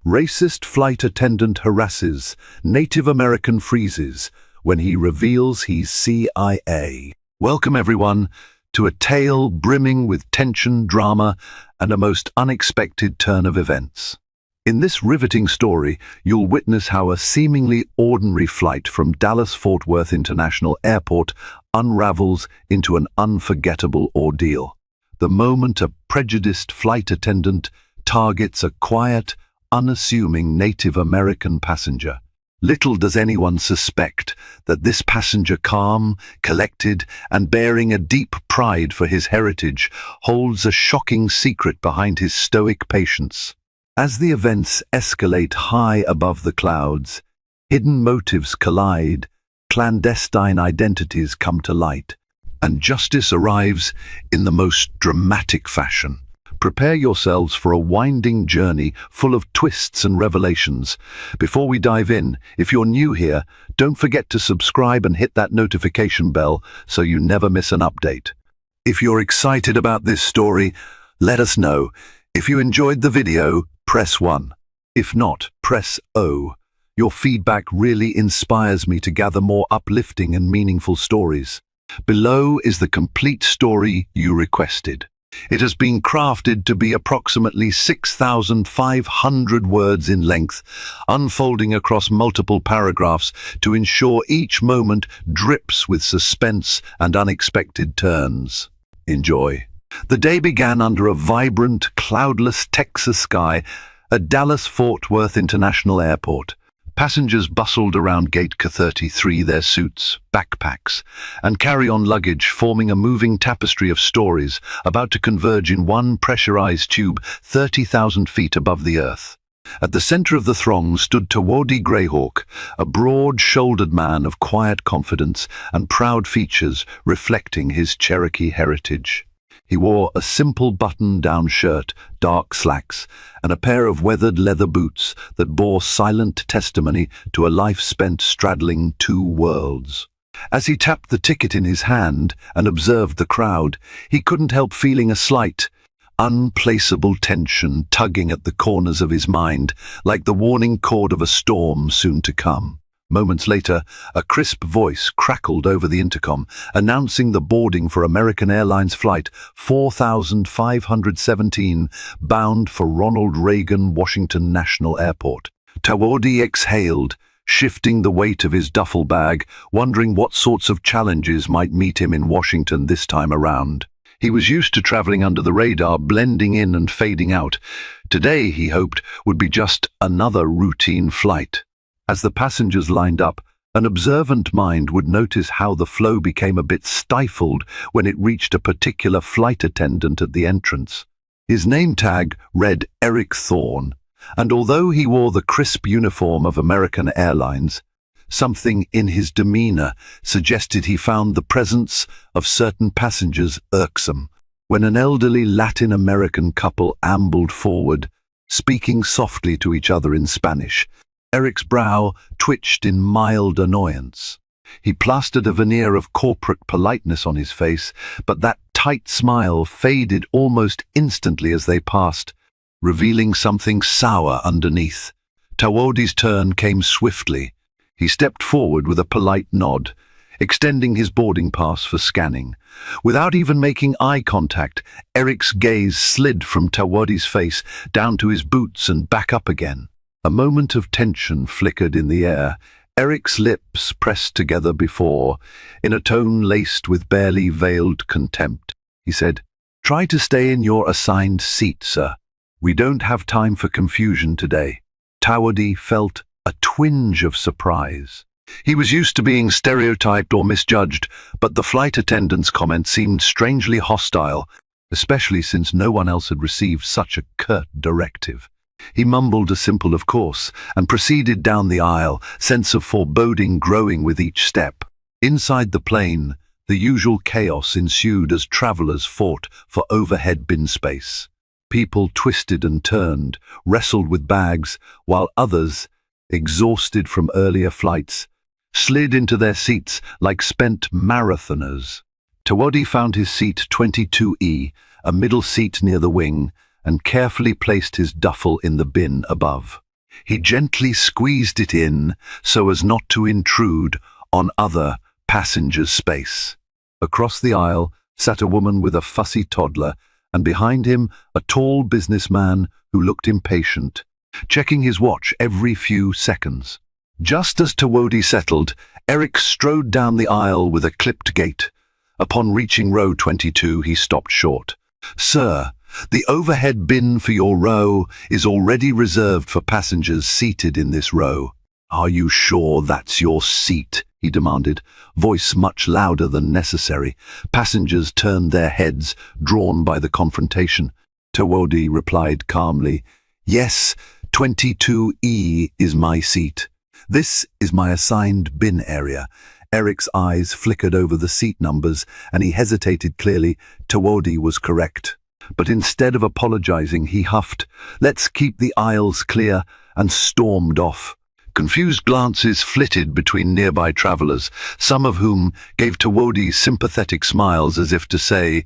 Racist flight attendant harasses Native American freezes when he reveals he's CIA. Welcome everyone to a tale brimming with tension, drama, and a most unexpected turn of events. In this riveting story, you'll witness how a seemingly ordinary flight from Dallas-Fort Worth International Airport unravels into an unforgettable ordeal. The moment a prejudiced flight attendant targets a quiet, unassuming Native American passenger. Little does anyone suspect that this passenger, calm, collected, and bearing a deep pride for his heritage, holds a shocking secret behind his stoic patience. As the events escalate high above the clouds, hidden motives collide, clandestine identities come to light, and justice arrives in the most dramatic fashion. Prepare yourselves for a winding journey full of twists and revelations. Before we dive in, if you're new here, don't forget to subscribe and hit that notification bell so you never miss an update. If you're excited about this story, let us know. If you enjoyed the video, press 1. If not, press O. Your feedback really inspires me to gather more uplifting and meaningful stories. Below is the complete story you requested. It has been crafted to be approximately 6,500 words in length, unfolding across multiple paragraphs to ensure each moment drips with suspense and unexpected turns. Enjoy. The day began under a vibrant, cloudless Texas sky at Dallas-Fort Worth International Airport. Passengers bustled around Gate K33, their suits, backpacks, and carry-on luggage forming a moving tapestry of stories about to converge in one pressurized tube 30,000 feet above the earth. At the center of the throng stood Tawodi Greyhawk, a broad-shouldered man of quiet confidence and proud features reflecting his Cherokee heritage. He wore a simple button-down shirt, dark slacks, and a pair of weathered leather boots that bore silent testimony to a life spent straddling two worlds. As he tapped the ticket in his hand and observed the crowd, he couldn't help feeling a slight, unplaceable tension tugging at the corners of his mind, like the warning chord of a storm soon to come. Moments later, a crisp voice crackled over the intercom, announcing the boarding for American Airlines Flight 4517, bound for Ronald Reagan Washington National Airport. Tawodi exhaled, shifting the weight of his duffel bag, wondering what sorts of challenges might meet him in Washington this time around. He was used to traveling under the radar, blending in and fading out. Today, he hoped, would be just another routine flight. As the passengers lined up, an observant mind would notice how the flow became a bit stifled when it reached a particular flight attendant at the entrance. His name tag read Eric Thorne, and although he wore the crisp uniform of American Airlines, something in his demeanor suggested he found the presence of certain passengers irksome. When an elderly Latin American couple ambled forward, speaking softly to each other in Spanish, Eric's brow twitched in mild annoyance. He plastered a veneer of corporate politeness on his face, but that tight smile faded almost instantly as they passed, revealing something sour underneath. Tawodi's turn came swiftly. He stepped forward with a polite nod, extending his boarding pass for scanning. Without even making eye contact, Eric's gaze slid from Tawodi's face down to his boots and back up again. A moment of tension flickered in the air. Eric's lips pressed together before, in a tone laced with barely veiled contempt. He said, "Try to stay in your assigned seat, sir. We don't have time for confusion today." Tawodi felt a twinge of surprise. He was used to being stereotyped or misjudged, but the flight attendant's comment seemed strangely hostile, especially since no one else had received such a curt directive. He mumbled a simple "of course" and proceeded down the aisle, sense of foreboding growing with each step. Inside the plane, the usual chaos ensued as travelers fought for overhead bin space. People twisted and turned, wrestled with bags, while others, exhausted from earlier flights, slid into their seats like spent marathoners. Tawodi found his seat 22E, a middle seat near the wing, and carefully placed his duffel in the bin above. He gently squeezed it in so as not to intrude on other passengers' space. Across the aisle sat a woman with a fussy toddler, and behind him a tall businessman who looked impatient, checking his watch every few seconds. Just as Tawodi settled, Eric strode down the aisle with a clipped gait. Upon reaching row 22, he stopped short. "Sir, the overhead bin for your row is already reserved for passengers seated in this row." "Are you sure that's your seat?" he demanded, voice much louder than necessary. Passengers turned their heads, drawn by the confrontation. Tawodi replied calmly, "Yes, 22E is my seat. This is my assigned bin area." Eric's eyes flickered over the seat numbers, and he hesitated clearly. Tawodi was correct. But instead of apologizing, he huffed, "Let's keep the aisles clear," and stormed off. Confused glances flitted between nearby travelers, some of whom gave Tawodi sympathetic smiles as if to say,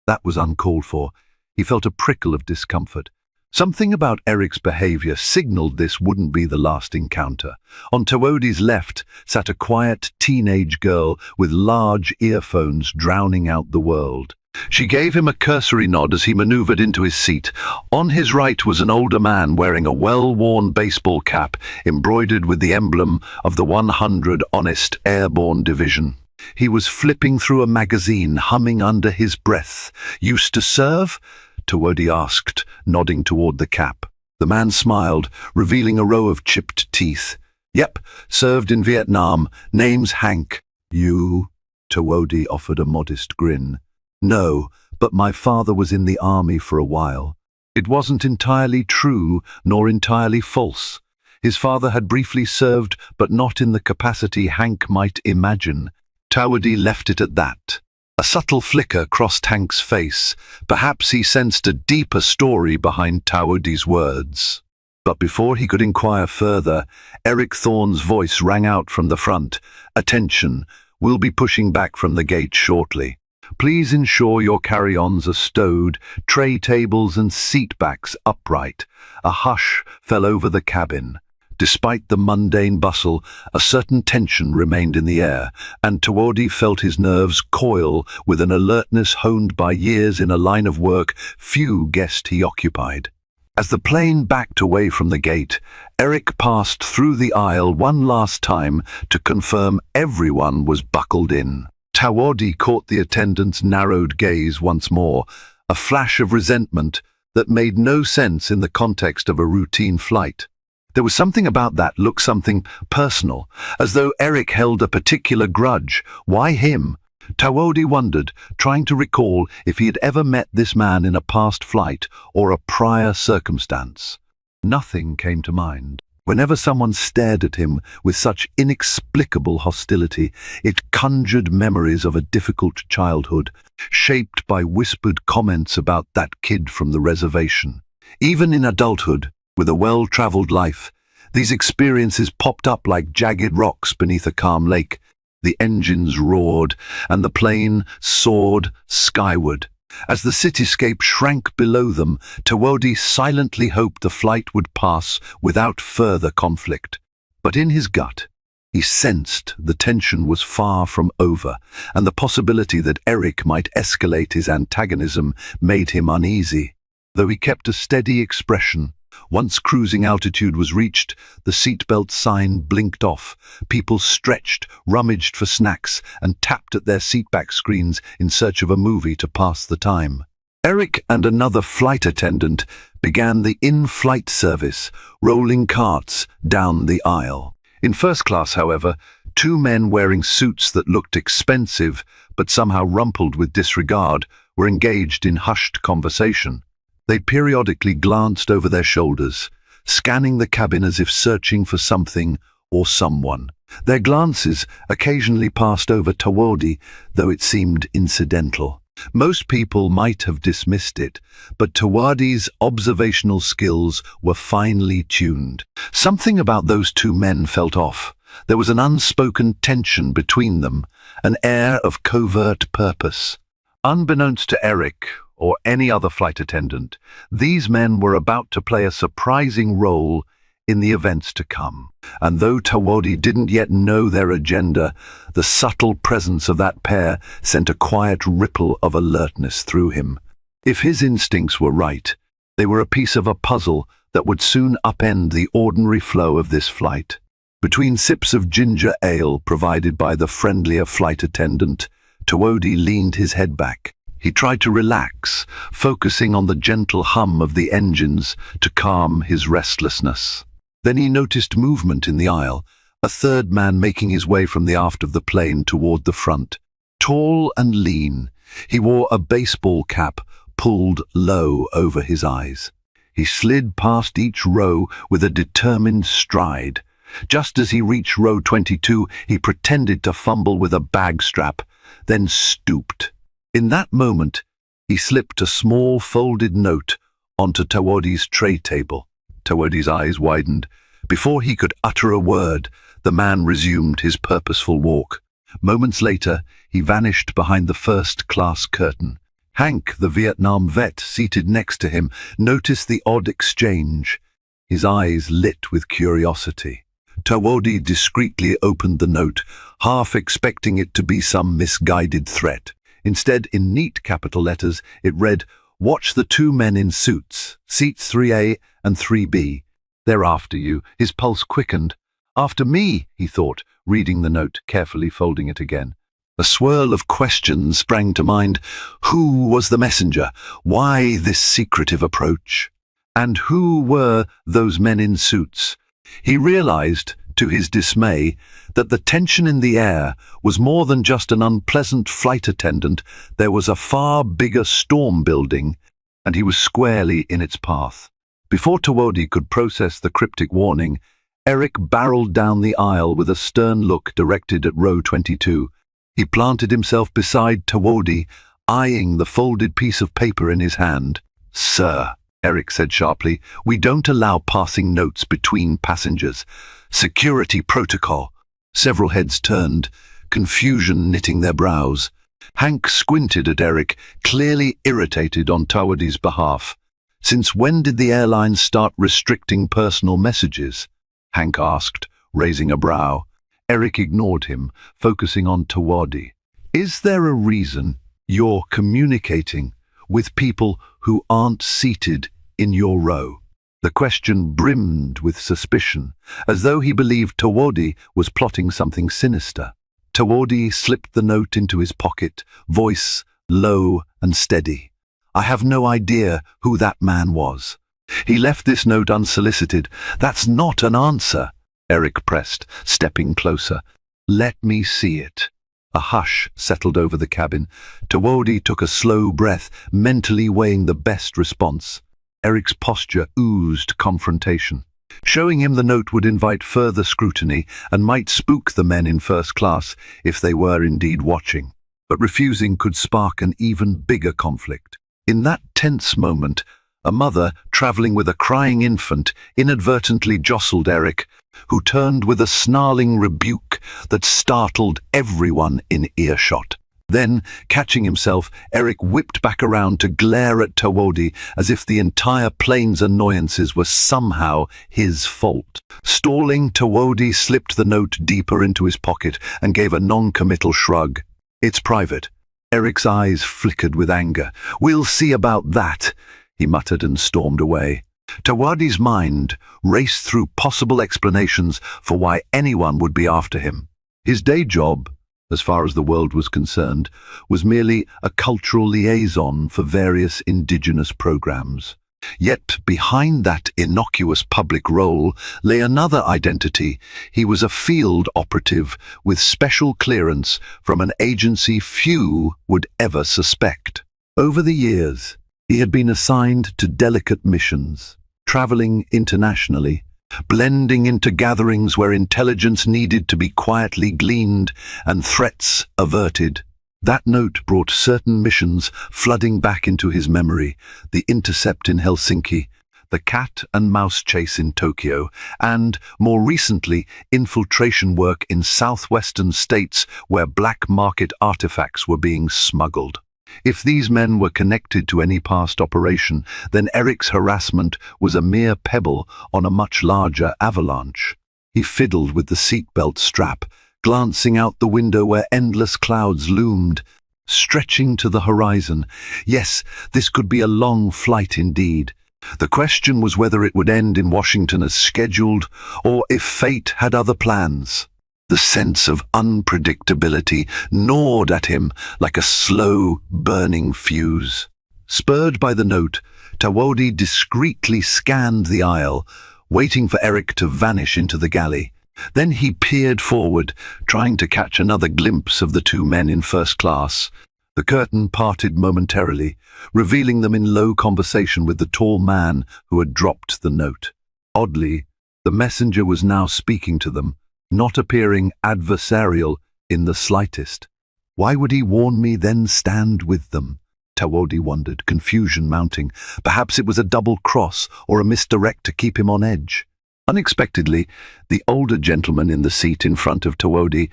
that was uncalled for. He felt a prickle of discomfort. Something about Eric's behavior signaled this wouldn't be the last encounter. On Tawodi's left sat a quiet teenage girl with large earphones drowning out the world. She gave him a cursory nod as he maneuvered into his seat. On his right was an older man wearing a well-worn baseball cap embroidered with the emblem of the 100 Honest Airborne Division. He was flipping through a magazine, humming under his breath. "Used to serve?" Tawodi asked, nodding toward the cap. The man smiled, revealing a row of chipped teeth. "Yep, served in Vietnam. Name's Hank." "You?" Tawodi offered a modest grin. "No, but my father was in the army for a while." It wasn't entirely true, nor entirely false. His father had briefly served, but not in the capacity Hank might imagine. Tawodi left it at that. A subtle flicker crossed Hank's face. Perhaps he sensed a deeper story behind Tawodi's words. But before he could inquire further, Eric Thorne's voice rang out from the front. "Attention, we'll be pushing back from the gate shortly. Please ensure your carry-ons are stowed, tray tables and seat backs upright." A hush fell over the cabin. Despite the mundane bustle, a certain tension remained in the air, and Tawodi felt his nerves coil with an alertness honed by years in a line of work few guessed he occupied. As the plane backed away from the gate, Eric passed through the aisle one last time to confirm everyone was buckled in. Tawodi caught the attendant's narrowed gaze once more, a flash of resentment that made no sense in the context of a routine flight. There was something about that look, something personal, as though Eric held a particular grudge. Why him? Tawodi wondered, trying to recall if he had ever met this man in a past flight or a prior circumstance. Nothing came to mind. Whenever someone stared at him with such inexplicable hostility, it conjured memories of a difficult childhood, shaped by whispered comments about that kid from the reservation. Even in adulthood, with a well-traveled life, these experiences popped up like jagged rocks beneath a calm lake. The engines roared, and the plane soared skyward. As the cityscape shrank below them, Tawodi silently hoped the flight would pass without further conflict. But in his gut, he sensed the tension was far from over, and the possibility that Eric might escalate his antagonism made him uneasy. Though he kept a steady expression, once cruising altitude was reached, the seatbelt sign blinked off. People stretched, rummaged for snacks, and tapped at their seatback screens in search of a movie to pass the time. Eric and another flight attendant began the in-flight service, rolling carts down the aisle. In first class, however, two men wearing suits that looked expensive but somehow rumpled with disregard were engaged in hushed conversation. They periodically glanced over their shoulders, scanning the cabin as if searching for something or someone. Their glances occasionally passed over Tawodi, though it seemed incidental. Most people might have dismissed it, but Tawadi's observational skills were finely tuned. Something about those two men felt off. There was an unspoken tension between them, an air of covert purpose. Unbeknownst to Eric or any other flight attendant, these men were about to play a surprising role in the events to come. And though Tawodi didn't yet know their agenda, the subtle presence of that pair sent a quiet ripple of alertness through him. If his instincts were right, they were a piece of a puzzle that would soon upend the ordinary flow of this flight. Between sips of ginger ale provided by the friendlier flight attendant, Tawodi leaned his head back. He tried to relax, focusing on the gentle hum of the engines to calm his restlessness. Then he noticed movement in the aisle, a third man making his way from the aft of the plane toward the front. Tall and lean, he wore a baseball cap pulled low over his eyes. He slid past each row with a determined stride. Just as he reached row 22, he pretended to fumble with a bag strap, then stooped. In that moment, he slipped a small folded note onto Tawodi's tray table. Tawodi's eyes widened. Before he could utter a word, the man resumed his purposeful walk. Moments later, he vanished behind the first-class curtain. Hank, the Vietnam vet seated next to him, noticed the odd exchange. His eyes lit with curiosity. Tawodi discreetly opened the note, half expecting it to be some misguided threat. Instead, in neat capital letters, it read, "Watch the two men in suits, seats 3A and 3B. They're after you." His pulse quickened. "After me," he thought, reading the note, carefully folding it again. A swirl of questions sprang to mind. Who was the messenger? Why this secretive approach? And who were those men in suits? He realized, to his dismay, that the tension in the air was more than just an unpleasant flight attendant. There was a far bigger storm building, and he was squarely in its path. Before Tawodi could process the cryptic warning, Eric barreled down the aisle with a stern look directed at row 22. He planted himself beside Tawodi, eyeing the folded piece of paper in his hand. "Sir," Eric said sharply, "we don't allow passing notes between passengers. Security protocol." Several heads turned, confusion knitting their brows. Hank squinted at Eric, clearly irritated on Tawodi's behalf. "Since when did the airlines start restricting personal messages?" Hank asked, raising a brow. Eric ignored him, focusing on Tawodi. "Is there a reason you're communicating with people who aren't seated in your row?" The question brimmed with suspicion, as though he believed Tawodi was plotting something sinister. Tawodi slipped the note into his pocket, voice low and steady. "I have no idea who that man was. He left this note unsolicited." "That's not an answer," Eric pressed, stepping closer. "Let me see it." A hush settled over the cabin. Tawodi took a slow breath, mentally weighing the best response. Eric's posture oozed confrontation. Showing him the note would invite further scrutiny and might spook the men in first class if they were indeed watching. But refusing could spark an even bigger conflict. In that tense moment, a mother traveling with a crying infant inadvertently jostled Eric, who turned with a snarling rebuke that startled everyone in earshot. Then, catching himself, Eric whipped back around to glare at Tawodi as if the entire plane's annoyances were somehow his fault. Stalling, Tawodi slipped the note deeper into his pocket and gave a non-committal shrug. "It's private." Eric's eyes flickered with anger. "We'll see about that," he muttered and stormed away. Tawadi's mind raced through possible explanations for why anyone would be after him. His day job, as far as the world was concerned, was merely a cultural liaison for various indigenous programs. Yet behind that innocuous public role lay another identity. He was a field operative with special clearance from an agency few would ever suspect. Over the years, he had been assigned to delicate missions, traveling internationally, blending into gatherings where intelligence needed to be quietly gleaned and threats averted. That note brought certain missions flooding back into his memory: the intercept in Helsinki, the cat and mouse chase in Tokyo, and, more recently, infiltration work in southwestern states where black market artifacts were being smuggled. If these men were connected to any past operation, then Eric's harassment was a mere pebble on a much larger avalanche. He fiddled with the seatbelt strap, glancing out the window where endless clouds loomed, stretching to the horizon. Yes, this could be a long flight indeed. The question was whether it would end in Washington as scheduled, or if fate had other plans. The sense of unpredictability gnawed at him like a slow, burning fuse. Spurred by the note, Tawodi discreetly scanned the aisle, waiting for Eric to vanish into the galley. Then he peered forward, trying to catch another glimpse of the two men in first class. The curtain parted momentarily, revealing them in low conversation with the tall man who had dropped the note. Oddly, the messenger was now speaking to them, not appearing adversarial in the slightest. Why would he warn me, then stand with them? Tawodi wondered, confusion mounting. Perhaps it was a double cross or a misdirect to keep him on edge. Unexpectedly, the older gentleman in the seat in front of Tawodi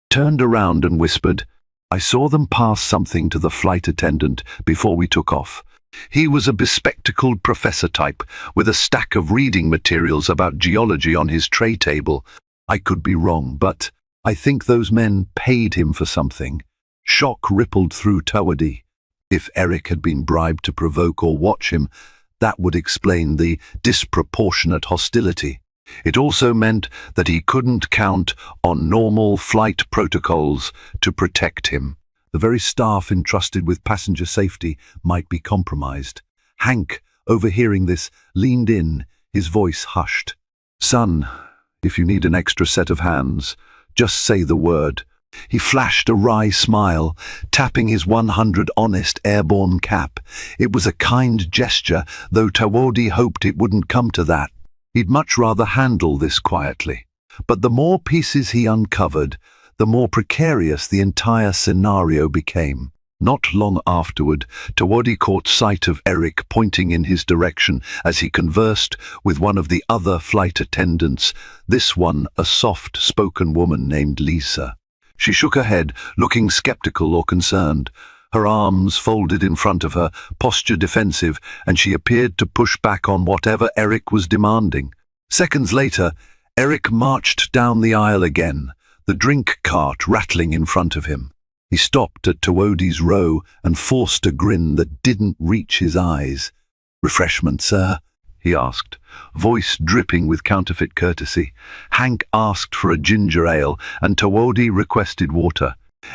turned around and whispered, "I saw them pass something to the flight attendant before we took off." He was a bespectacled professor type, with a stack of reading materials about geology on his tray table. I could be wrong, but I think those men paid him for something. Shock rippled through Tawodi. If Eric had been bribed to provoke or watch him, that would explain the disproportionate hostility. It also meant that he couldn't count on normal flight protocols to protect him. The very staff entrusted with passenger safety might be compromised. Hank, overhearing this, leaned in, his voice hushed. "Son, if you need an extra set of hands, just say the word." He flashed a wry smile, tapping his 100 honest airborne cap. It was a kind gesture, though Tawodi hoped it wouldn't come to that. He'd much rather handle this quietly. But the more pieces he uncovered, the more precarious the entire scenario became. Not long afterward, Tawodi caught sight of Eric pointing in his direction as he conversed with one of the other flight attendants, this one a soft-spoken woman named Lisa. She shook her head, looking skeptical or concerned. Her arms folded in front of her, posture defensive, and she appeared to push back on whatever Eric was demanding. Seconds later, Eric marched down the aisle again, the drink cart rattling in front of him. He stopped at Tawodi's row and forced a grin that didn't reach his eyes. "Refreshment, sir?" he asked, voice dripping with counterfeit courtesy. Hank asked for a ginger ale, and Tawodi requested water.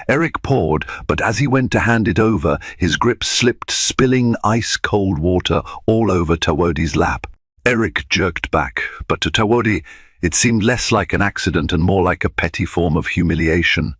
Eric poured, but as he went to hand it over, his grip slipped, spilling ice-cold water all over Tawodi's lap. Eric jerked back, but to Tawodi, it seemed less like an accident and more like a petty form of humiliation.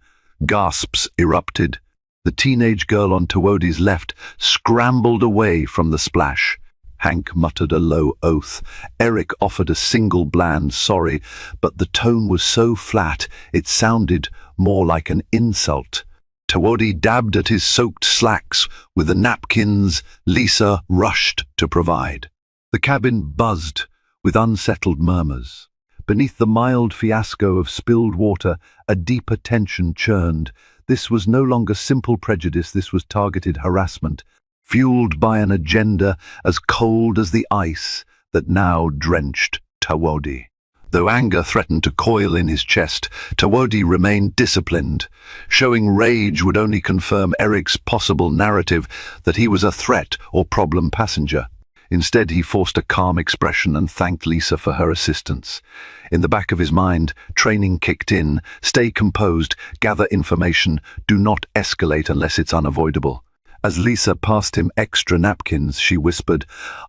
Gasps erupted. The teenage girl on Tawodi's left scrambled away from the splash. Hank muttered a low oath. Eric offered a single bland sorry, but the tone was so flat it sounded more like an insult. Tawodi dabbed at his soaked slacks with the napkins Lisa rushed to provide. The cabin buzzed with unsettled murmurs. Beneath the mild fiasco of spilled water, a deeper tension churned. This was no longer simple prejudice, this was targeted harassment, fueled by an agenda as cold as the ice that now drenched Tawodi. Though anger threatened to coil in his chest, Tawodi remained disciplined. Showing rage would only confirm Eric's possible narrative that he was a threat or problem passenger. Instead, he forced a calm expression and thanked Lisa for her assistance. In the back of his mind, training kicked in. Stay composed, gather information, do not escalate unless it's unavoidable. As Lisa passed him extra napkins, she whispered,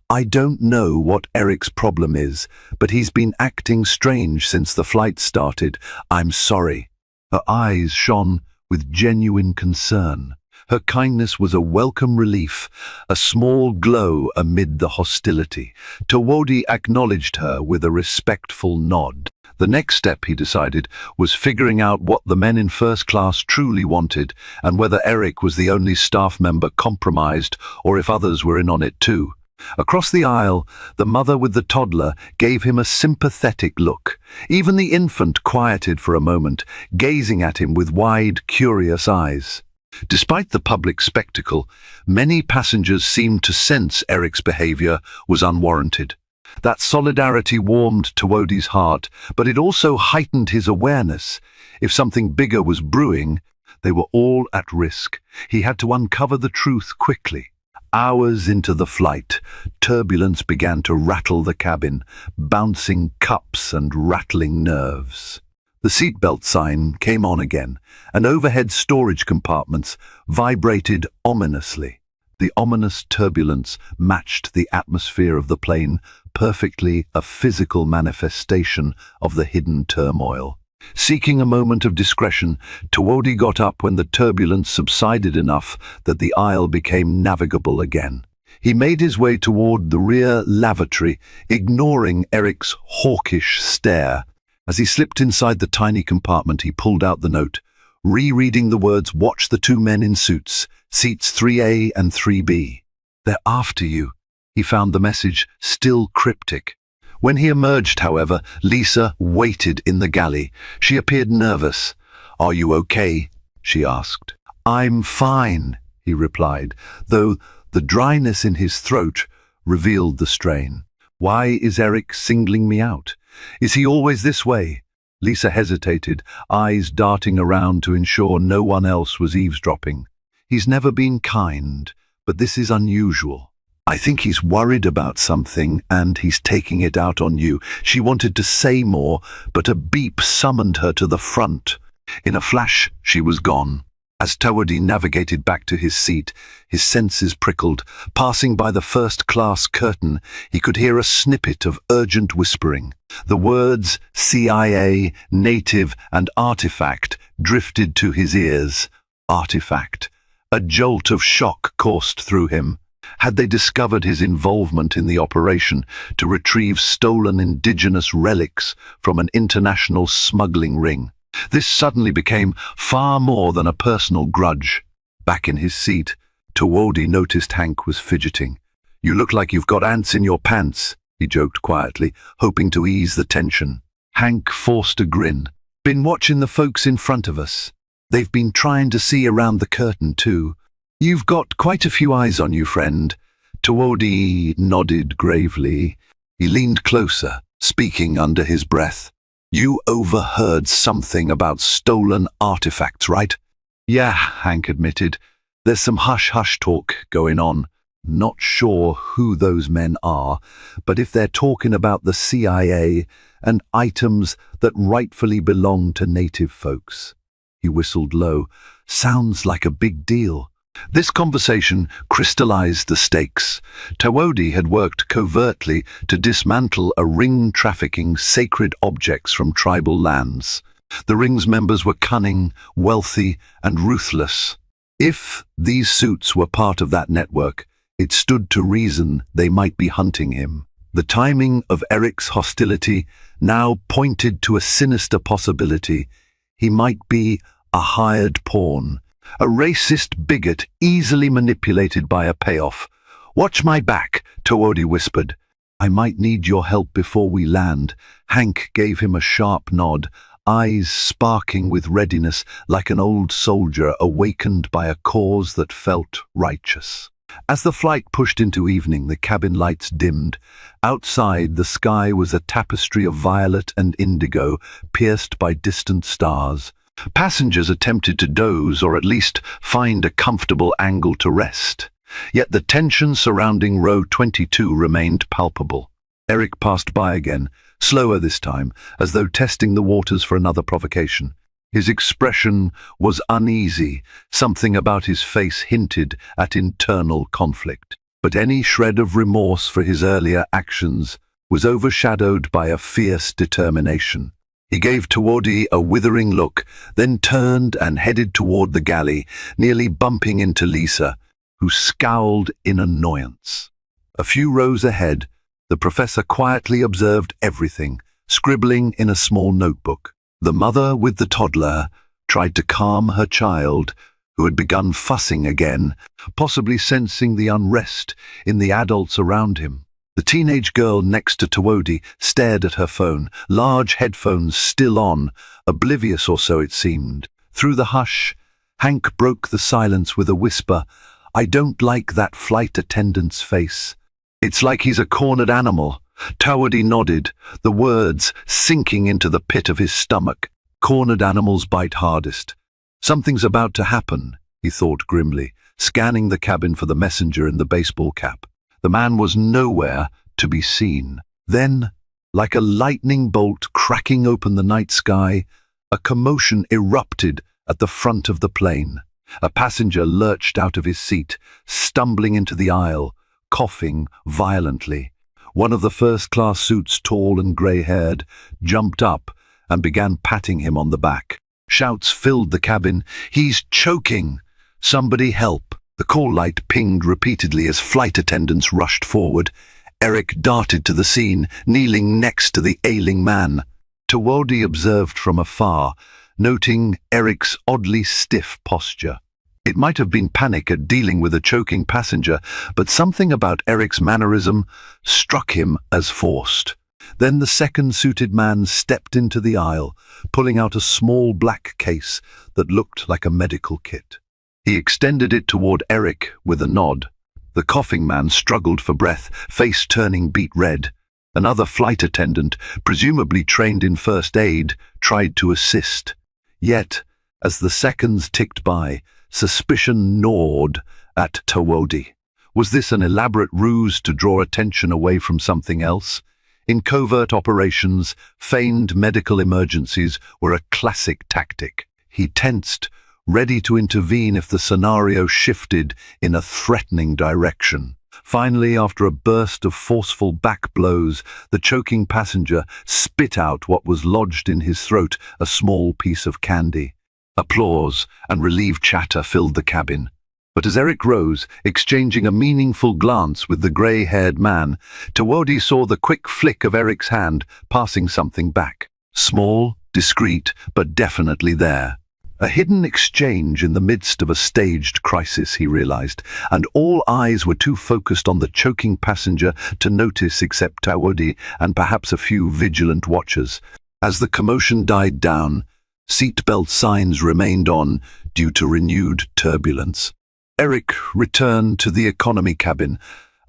"I don't know what Eric's problem is, but he's been acting strange since the flight started. I'm sorry." Her eyes shone with genuine concern. Her kindness was a welcome relief, a small glow amid the hostility. Tawodi acknowledged her with a respectful nod. The next step, he decided, was figuring out what the men in first class truly wanted and whether Eric was the only staff member compromised or if others were in on it too. Across the aisle, the mother with the toddler gave him a sympathetic look. Even the infant quieted for a moment, gazing at him with wide, curious eyes. Despite the public spectacle, many passengers seemed to sense Eric's behavior was unwarranted. That solidarity warmed Tawodi's heart, but it also heightened his awareness. If something bigger was brewing, they were all at risk. He had to uncover the truth quickly. Hours into the flight, turbulence began to rattle the cabin, bouncing cups and rattling nerves. The seatbelt sign came on again, and overhead storage compartments vibrated ominously. The ominous turbulence matched the atmosphere of the plane perfectly, a physical manifestation of the hidden turmoil. Seeking a moment of discretion, Tawodi got up when the turbulence subsided enough that the aisle became navigable again. He made his way toward the rear lavatory, ignoring Eric's hawkish stare. As he slipped inside the tiny compartment, he pulled out the note, rereading the words, "Watch the two men in suits, seats 3A and 3B. They're after you." He found the message still cryptic. When he emerged, however, Lisa waited in the galley. She appeared nervous. "Are you okay?" she asked. "I'm fine," he replied, though the dryness in his throat revealed the strain. "Why is Eric singling me out? Is he always this way?" Lisa hesitated, eyes darting around to ensure no one else was eavesdropping. "He's never been kind, but this is unusual. I think he's worried about something and he's taking it out on you." She wanted to say more, but a beep summoned her to the front. In a flash, she was gone. As Tawodi navigated back to his seat, his senses prickled. Passing by the first-class curtain, he could hear a snippet of urgent whispering. The words CIA, native, and artifact drifted to his ears. Artifact. A jolt of shock coursed through him. Had they discovered his involvement in the operation to retrieve stolen indigenous relics from an international smuggling ring? This suddenly became far more than a personal grudge. Back in his seat, Tawodi noticed Hank was fidgeting. "You look like you've got ants in your pants," he joked quietly, hoping to ease the tension. Hank forced a grin. "Been watching the folks in front of us. They've been trying to see around the curtain, too. You've got quite a few eyes on you, friend." Tawodi nodded gravely. He leaned closer, speaking under his breath. "You overheard something about stolen artifacts, right?" "Yeah," Hank admitted. "There's some hush-hush talk going on. Not sure who those men are, but if they're talking about the CIA and items that rightfully belong to native folks." He whistled low. "Sounds like a big deal." This conversation crystallized the stakes. Tawodi had worked covertly to dismantle a ring trafficking sacred objects from tribal lands. The ring's members were cunning, wealthy, and ruthless. If these suits were part of that network, it stood to reason they might be hunting him. The timing of Eric's hostility now pointed to a sinister possibility. He might be a hired pawn, a racist bigot easily manipulated by a payoff. "Watch my back," Tawodi whispered. "I might need your help before we land." Hank gave him a sharp nod, eyes sparking with readiness like an old soldier awakened by a cause that felt righteous. As the flight pushed into evening, the cabin lights dimmed. Outside, the sky was a tapestry of violet and indigo, pierced by distant stars. Passengers attempted to doze or at least find a comfortable angle to rest. Yet the tension surrounding row 22 remained palpable. Eric passed by again, slower this time, as though testing the waters for another provocation. His expression was uneasy. Something about his face hinted at internal conflict. But any shred of remorse for his earlier actions was overshadowed by a fierce determination. He gave Tawodi a withering look, then turned and headed toward the galley, nearly bumping into Lisa, who scowled in annoyance. A few rows ahead, the professor quietly observed everything, scribbling in a small notebook. The mother with the toddler tried to calm her child, who had begun fussing again, possibly sensing the unrest in the adults around him. The teenage girl next to Tawodi stared at her phone, large headphones still on, oblivious or so it seemed. Through the hush, Hank broke the silence with a whisper. "I don't like that flight attendant's face. It's like he's a cornered animal." Tawadi nodded, the words sinking into the pit of his stomach. Cornered animals bite hardest. Something's about to happen, he thought grimly, scanning the cabin for the messenger in the baseball cap. The man was nowhere to be seen. Then, like a lightning bolt cracking open the night sky, a commotion erupted at the front of the plane. A passenger lurched out of his seat, stumbling into the aisle, coughing violently. One of the first-class suits, tall and grey-haired, jumped up and began patting him on the back. Shouts filled the cabin. "He's choking! Somebody help!" The call light pinged repeatedly as flight attendants rushed forward. Eric darted to the scene, kneeling next to the ailing man. Tawadi observed from afar, noting Eric's oddly stiff posture. It might have been panic at dealing with a choking passenger, but something about Eric's mannerism struck him as forced. Then the second-suited man stepped into the aisle, pulling out a small black case that looked like a medical kit. He extended it toward Eric with a nod. The coughing man struggled for breath, face turning beet red. Another flight attendant, presumably trained in first aid, tried to assist. Yet, as the seconds ticked by, suspicion gnawed at Tawadi. Was this an elaborate ruse to draw attention away from something else? In covert operations, feigned medical emergencies were a classic tactic. He tensed, ready to intervene if the scenario shifted in a threatening direction. Finally, after a burst of forceful back blows, the choking passenger spit out what was lodged in his throat, a small piece of candy. Applause and relieved chatter filled the cabin. But as Eric rose, exchanging a meaningful glance with the grey-haired man, Tawadi saw the quick flick of Eric's hand, passing something back. Small, discreet, but definitely there. A hidden exchange in the midst of a staged crisis, he realized, and all eyes were too focused on the choking passenger to notice except Tawadi and perhaps a few vigilant watchers. As the commotion died down, seatbelt signs remained on due to renewed turbulence. Eric returned to the economy cabin,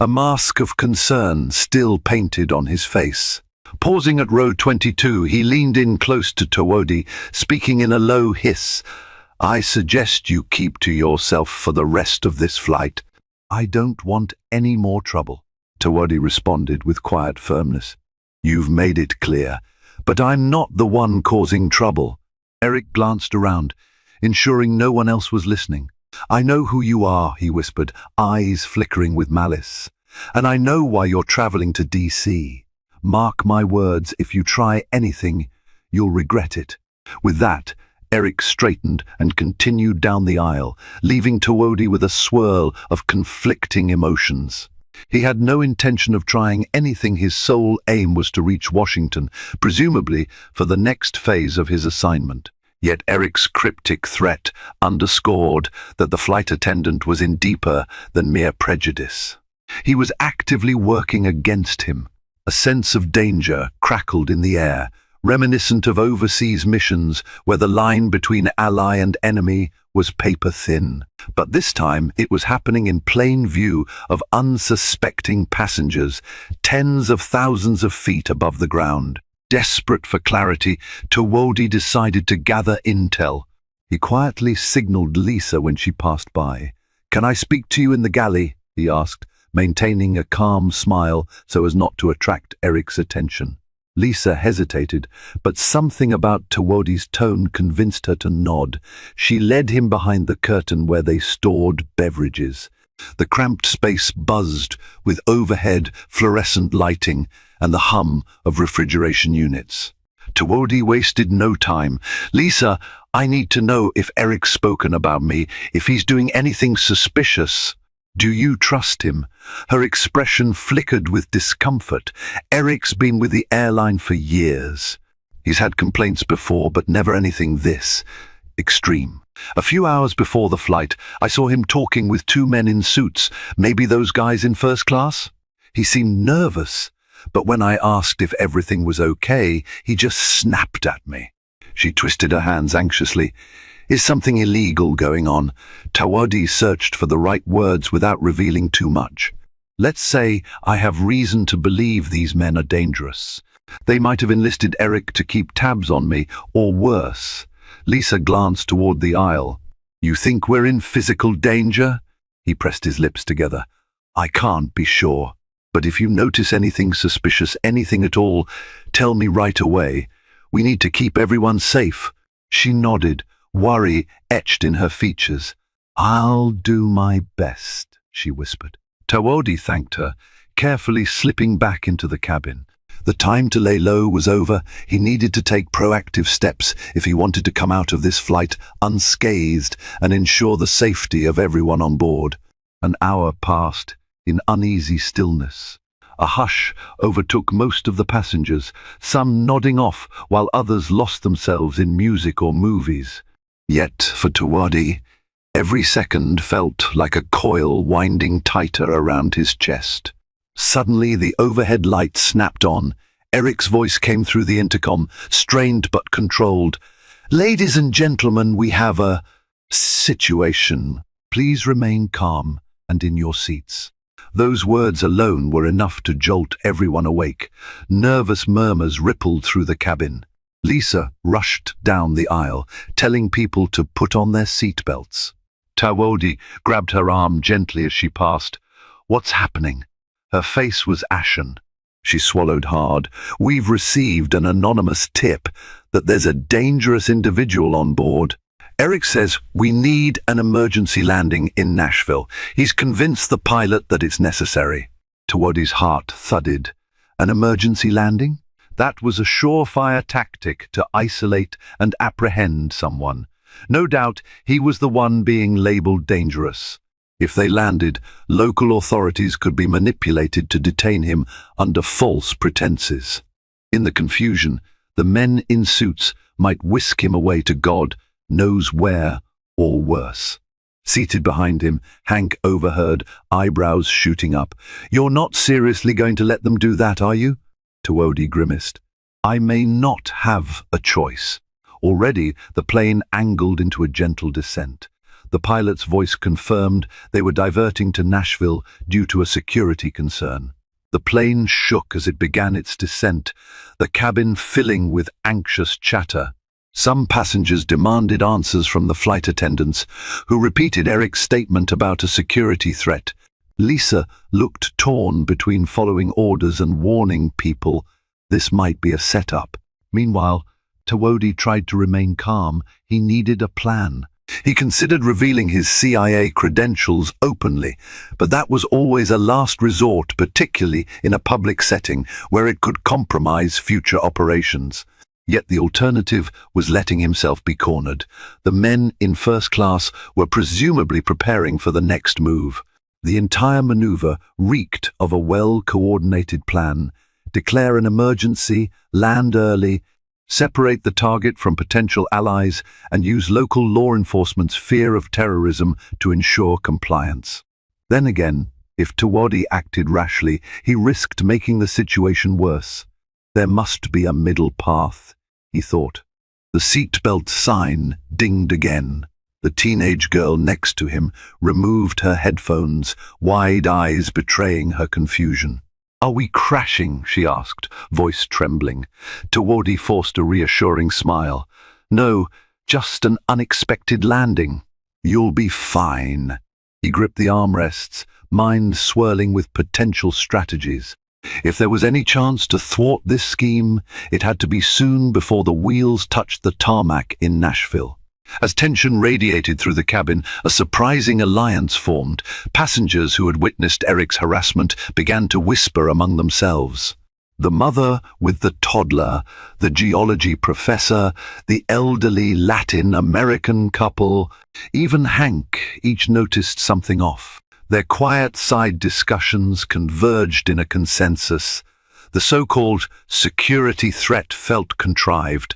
a mask of concern still painted on his face. Pausing at row 22, he leaned in close to Tawadi, speaking in a low hiss. "I suggest you keep to yourself for the rest of this flight." "I don't want any more trouble," Tawadi responded with quiet firmness. "You've made it clear, but I'm not the one causing trouble." Eric glanced around, ensuring no one else was listening. "I know who you are," he whispered, eyes flickering with malice. "And I know why you're traveling to DC. Mark my words, if you try anything, you'll regret it." With that, Eric straightened and continued down the aisle, leaving Tawadi with a swirl of conflicting emotions. He had no intention of trying anything. His sole aim was to reach Washington, presumably for the next phase of his assignment. Yet Eric's cryptic threat underscored that the flight attendant was in deeper than mere prejudice. He was actively working against him. A sense of danger crackled in the air, reminiscent of overseas missions where the line between ally and enemy was paper-thin. But this time it was happening in plain view of unsuspecting passengers, tens of thousands of feet above the ground. Desperate for clarity, Tawadi decided to gather intel. He quietly signaled Lisa when she passed by. "Can I speak to you in the galley?" he asked, maintaining a calm smile so as not to attract Eric's attention. Lisa hesitated, but something about Tawadi's tone convinced her to nod. She led him behind the curtain where they stored beverages. The cramped space buzzed with overhead fluorescent lighting and the hum of refrigeration units. Tawadi wasted no time. "Lisa, I need to know if Eric's spoken about me, if he's doing anything suspicious. Do you trust him?" Her expression flickered with discomfort. Eric's been with the airline for years. He's had complaints before, but never anything this extreme. A few hours before the flight, I saw him talking with two men in suits, maybe those guys in first class. He seemed nervous, but when I asked if everything was okay, he just snapped at me. She twisted her hands anxiously. Is something illegal going on? Tawadi searched for the right words without revealing too much. Let's say I have reason to believe these men are dangerous. They might have enlisted Eric to keep tabs on me, or worse. Lisa glanced toward the aisle. You think we're in physical danger? He pressed his lips together. I can't be sure, but if you notice anything suspicious, anything at all, tell me right away. We need to keep everyone safe. She nodded, worry etched in her features. I'll do my best, she whispered. Tawadi thanked her, carefully slipping back into the cabin. The time to lay low was over. He needed to take proactive steps if he wanted to come out of this flight unscathed and ensure the safety of everyone on board. An hour passed in uneasy stillness. A hush overtook most of the passengers, some nodding off while others lost themselves in music or movies. Yet, for Tawadi, every second felt like a coil winding tighter around his chest. Suddenly, the overhead light snapped on. Eric's voice came through the intercom, strained but controlled. Ladies and gentlemen, we have a situation. Please remain calm and in your seats. Those words alone were enough to jolt everyone awake. Nervous murmurs rippled through the cabin. Lisa rushed down the aisle, telling people to put on their seatbelts. Tawadi grabbed her arm gently as she passed. What's happening? Her face was ashen. She swallowed hard. We've received an anonymous tip that there's a dangerous individual on board. Eric says we need an emergency landing in Nashville. He's convinced the pilot that it's necessary. Tawadi's heart thudded. An emergency landing? That was a surefire tactic to isolate and apprehend someone. No doubt he was the one being labeled dangerous. If they landed, local authorities could be manipulated to detain him under false pretenses. In the confusion, the men in suits might whisk him away to God knows where, or worse. Seated behind him, Hank overheard, eyebrows shooting up. You're not seriously going to let them do that, are you? Tawadi grimaced. I may not have a choice. Already, the plane angled into a gentle descent. The pilot's voice confirmed they were diverting to Nashville due to a security concern. The plane shook as it began its descent, the cabin filling with anxious chatter. Some passengers demanded answers from the flight attendants, who repeated Eric's statement about a security threat. Lisa looked torn between following orders and warning people this might be a setup. Meanwhile, Tawadi tried to remain calm. He needed a plan. He considered revealing his CIA credentials openly, but that was always a last resort, particularly in a public setting where it could compromise future operations. Yet the alternative was letting himself be cornered. The men in first class were presumably preparing for the next move. The entire maneuver reeked of a well-coordinated plan. Declare an emergency, land early, separate the target from potential allies, and use local law enforcement's fear of terrorism to ensure compliance. Then again, if Tawadi acted rashly, he risked making the situation worse. There must be a middle path, he thought. The seatbelt sign dinged again. The teenage girl next to him removed her headphones, wide eyes betraying her confusion. Are we crashing? She asked, voice trembling. Tawadi forced a reassuring smile. No, just an unexpected landing. You'll be fine. He gripped the armrests, mind swirling with potential strategies. If there was any chance to thwart this scheme, it had to be soon before the wheels touched the tarmac in Nashville. As tension radiated through the cabin, a surprising alliance formed. Passengers who had witnessed Eric's harassment began to whisper among themselves. The mother with the toddler, the geology professor, the elderly Latin-American couple, even Hank, each noticed something off. Their quiet side discussions converged in a consensus. The so-called security threat felt contrived,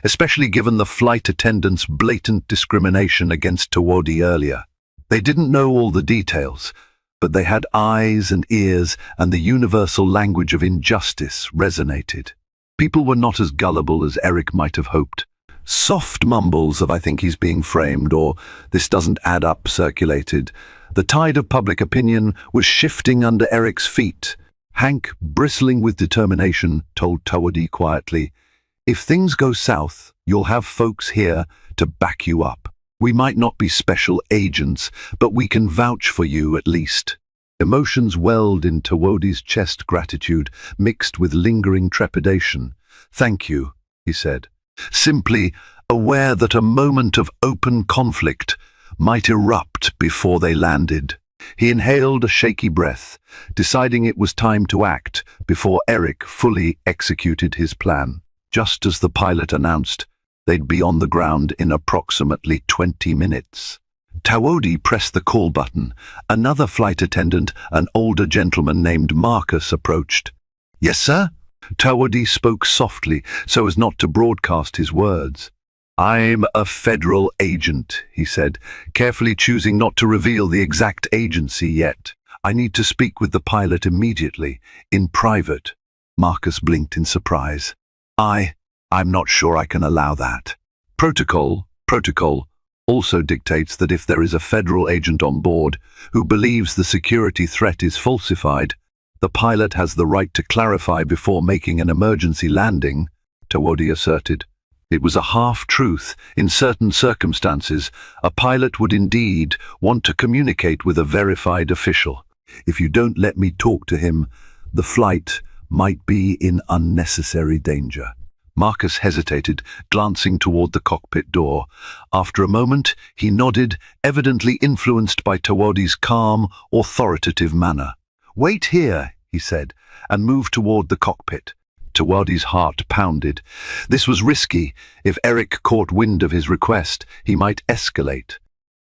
especially given the flight attendants' blatant discrimination against Tawadi earlier. They didn't know all the details, but they had eyes and ears, and the universal language of injustice resonated. People were not as gullible as Eric might have hoped. Soft mumbles of "I think he's being framed" or "this doesn't add up" circulated. The tide of public opinion was shifting under Eric's feet. Hank, bristling with determination, told Tawadi quietly, "If things go south, you'll have folks here to back you up. We might not be special agents, but we can vouch for you at least." Emotions welled in Tawadi's chest, gratitude mixed with lingering trepidation. "Thank you," he said, simply aware that a moment of open conflict might erupt before they landed. He inhaled a shaky breath, deciding it was time to act before Eric fully executed his plan. Just as the pilot announced, they'd be on the ground in approximately 20 minutes. Tawadi pressed the call button. Another flight attendant, an older gentleman named Marcus, approached. "Yes, sir?" Tawadi spoke softly so as not to broadcast his words. "I'm a federal agent," he said, carefully choosing not to reveal the exact agency yet. "I need to speak with the pilot immediately, in private." Marcus blinked in surprise. I'm not sure I can allow that. Protocol also dictates that if there is a federal agent on board who believes the security threat is falsified, the pilot has the right to clarify before making an emergency landing, Tawadi asserted. It was a half-truth. In certain circumstances, a pilot would indeed want to communicate with a verified official. "If you don't let me talk to him, the flight might be in unnecessary danger." Marcus hesitated, glancing toward the cockpit door. After a moment, he nodded, evidently influenced by Tawadi's calm, authoritative manner. "Wait here," he said, and moved toward the cockpit. Tawadi's heart pounded. This was risky. If Eric caught wind of his request, he might escalate,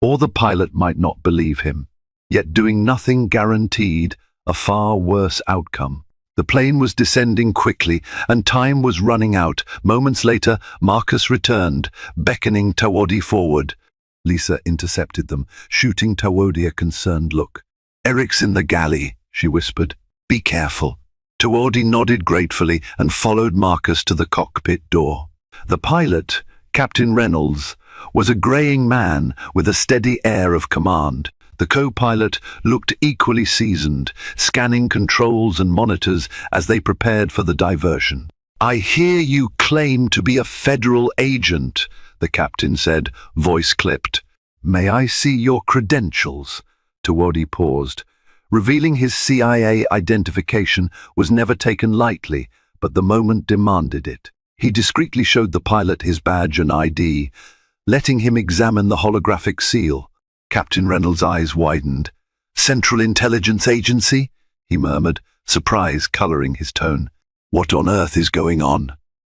or the pilot might not believe him. Yet doing nothing guaranteed a far worse outcome. The plane was descending quickly, and time was running out. Moments later, Marcus returned, beckoning Tawadi forward. Lisa intercepted them, shooting Tawadi a concerned look. "Eric's in the galley," she whispered. "Be careful." Tawadi nodded gratefully and followed Marcus to the cockpit door. The pilot, Captain Reynolds, was a graying man with a steady air of command. The co-pilot looked equally seasoned, scanning controls and monitors as they prepared for the diversion. "I hear you claim to be a federal agent," the captain said, voice clipped. "May I see your credentials?" Tawadi paused. Revealing his CIA identification was never taken lightly, but the moment demanded it. He discreetly showed the pilot his badge and ID, letting him examine the holographic seal. Captain Reynolds' eyes widened. "Central Intelligence Agency?" he murmured, surprise coloring his tone. "What on earth is going on?"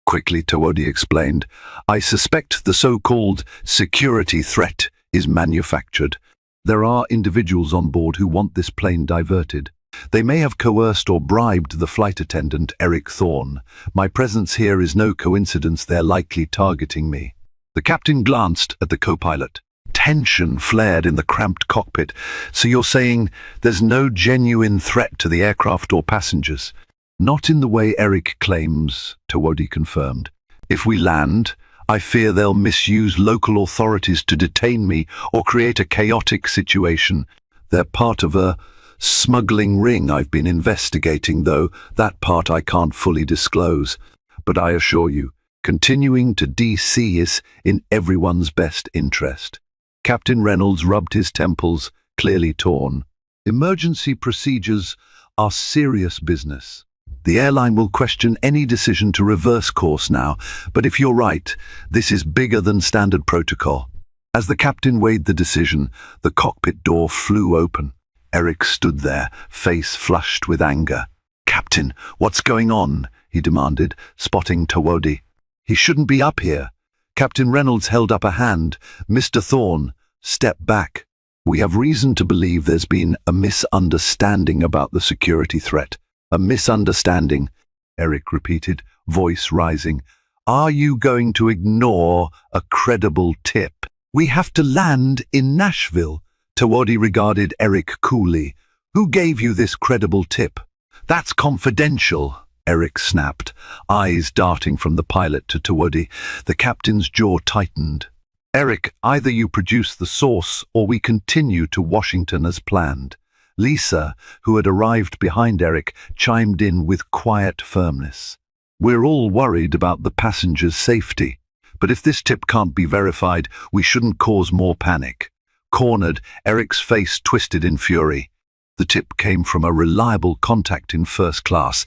Quickly, Tawadi explained. "I suspect the so-called security threat is manufactured. There are individuals on board who want this plane diverted. They may have coerced or bribed the flight attendant, Eric Thorne. My presence here is no coincidence. They're likely targeting me." The captain glanced at the co-pilot. Tension flared in the cramped cockpit. "So you're saying there's no genuine threat to the aircraft or passengers?" "Not in the way Eric claims," Tawadi confirmed. "If we land, I fear they'll misuse local authorities to detain me or create a chaotic situation. They're part of a smuggling ring I've been investigating, though that part I can't fully disclose. But I assure you, continuing to DC is in everyone's best interest." Captain Reynolds rubbed his temples, clearly torn. "Emergency procedures are serious business. The airline will question any decision to reverse course now, but if you're right, this is bigger than standard protocol." As the captain weighed the decision, the cockpit door flew open. Eric stood there, face flushed with anger. "Captain, what's going on?" he demanded, spotting Tawadi. "He shouldn't be up here." Captain Reynolds held up a hand. "Mr. Thorne, step back. We have reason to believe there's been a misunderstanding about the security threat." "A misunderstanding," Eric repeated, voice rising. "Are you going to ignore a credible tip?" "We have to land in Nashville." Tawadi regarded Eric coolly. "Who gave you this credible tip?" "That's confidential," Eric snapped, eyes darting from the pilot to Tawodi. The captain's jaw tightened. Eric, either you produce the source or we continue to Washington as planned. Lisa, who had arrived behind Eric, chimed in with quiet firmness. We're all worried about the passengers' safety, but if this tip can't be verified, we shouldn't cause more panic. Cornered, Eric's face twisted in fury. The tip came from a reliable contact in first class.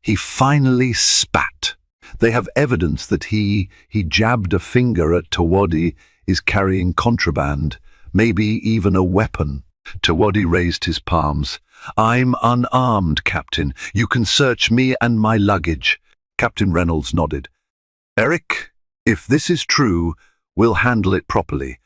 He finally spat. They have evidence that he jabbed a finger at Tawodi, is carrying contraband, maybe even a weapon. Tawodi raised his palms. I'm unarmed, Captain. You can search me and my luggage. Captain Reynolds nodded. Eric, if this is true, we'll handle it properly.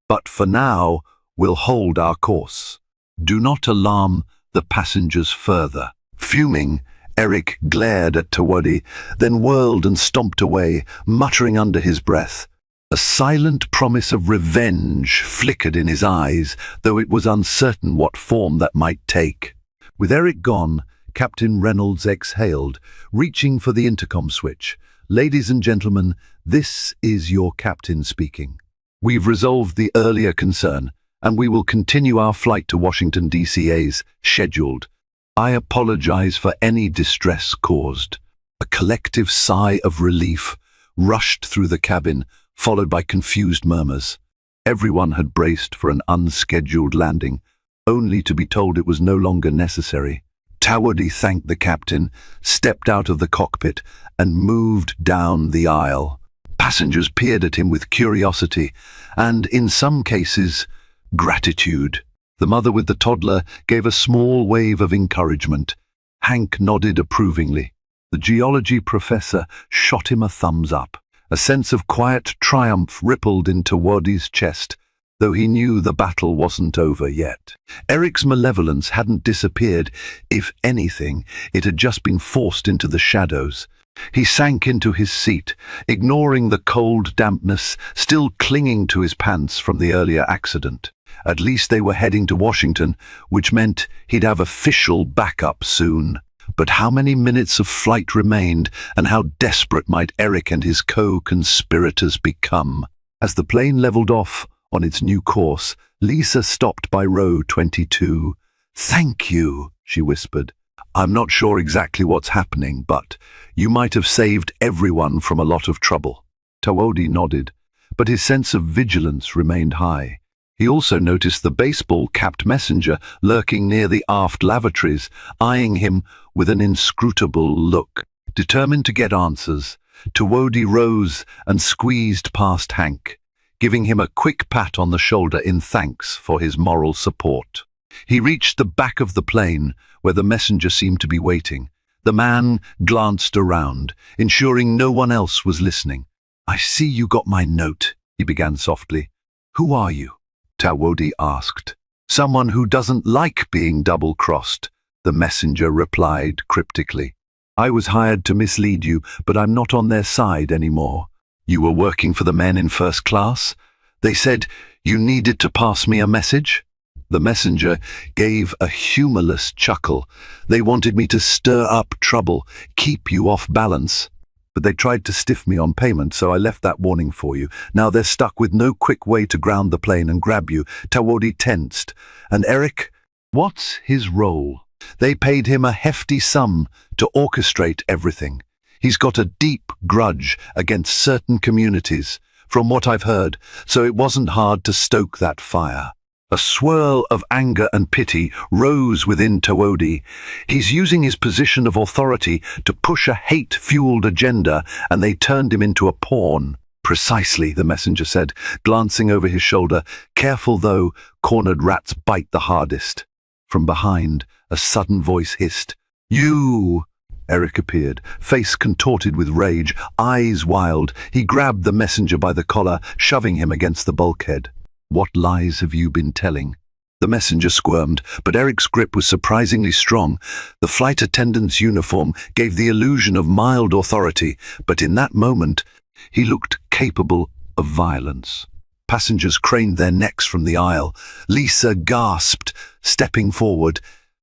But for now, we'll hold our course. Do not alarm the passengers further. Fuming, Eric glared at Tawodi, then whirled and stomped away, muttering under his breath. A silent promise of revenge flickered in his eyes, though it was uncertain what form that might take. With Eric gone, Captain Reynolds exhaled, reaching for the intercom switch. Ladies and gentlemen, this is your captain speaking. We've resolved the earlier concern, and we will continue our flight to Washington, D.C. as scheduled. I apologize for any distress caused. A collective sigh of relief rushed through the cabin, followed by confused murmurs. Everyone had braced for an unscheduled landing, only to be told it was no longer necessary. Tawodi thanked the captain, stepped out of the cockpit, and moved down the aisle. Passengers peered at him with curiosity, and, in some cases, gratitude. The mother with the toddler gave a small wave of encouragement. Hank nodded approvingly. The geology professor shot him a thumbs up. A sense of quiet triumph rippled in Tawodi's chest, though he knew the battle wasn't over yet. Eric's malevolence hadn't disappeared. If anything, it had just been forced into the shadows. He sank into his seat, ignoring the cold dampness still clinging to his pants from the earlier accident. At least they were heading to Washington, which meant he'd have official backup soon. But how many minutes of flight remained, and how desperate might Eric and his co-conspirators become? As the plane leveled off on its new course, Lisa stopped by row 22. "Thank you," she whispered. "I'm not sure exactly what's happening, but you might have saved everyone from a lot of trouble." Tawodi nodded, but his sense of vigilance remained high. He also noticed the baseball-capped messenger lurking near the aft lavatories, eyeing him with an inscrutable look. Determined to get answers, Tawodi rose and squeezed past Hank, giving him a quick pat on the shoulder in thanks for his moral support. He reached the back of the plane, where the messenger seemed to be waiting. The man glanced around, ensuring no one else was listening. "I see you got my note," he began softly. "Who are you?" Tawodi asked. "Someone who doesn't like being double-crossed," the messenger replied cryptically. "I was hired to mislead you, but I'm not on their side anymore." "You were working for the men in first class? They said you needed to pass me a message?" The messenger gave a humorless chuckle. "They wanted me to stir up trouble, keep you off balance. But they tried to stiff me on payment, so I left that warning for you. Now they're stuck with no quick way to ground the plane and grab you." Tawodi tensed. "And Eric? What's his role?" "They paid him a hefty sum to orchestrate everything. He's got a deep grudge against certain communities, from what I've heard, so it wasn't hard to stoke that fire." A swirl of anger and pity rose within Tawodi. He's using his position of authority to push a hate-fueled agenda, and they turned him into a pawn. "Precisely," the messenger said, glancing over his shoulder. "Careful, though, cornered rats bite the hardest." From behind, a sudden voice hissed. "You!" Eric appeared, face contorted with rage, eyes wild. He grabbed the messenger by the collar, shoving him against the bulkhead. "What lies have you been telling?" The messenger squirmed, but Eric's grip was surprisingly strong. The flight attendant's uniform gave the illusion of mild authority, but in that moment, he looked capable of violence. Passengers craned their necks from the aisle. Lisa gasped, stepping forward.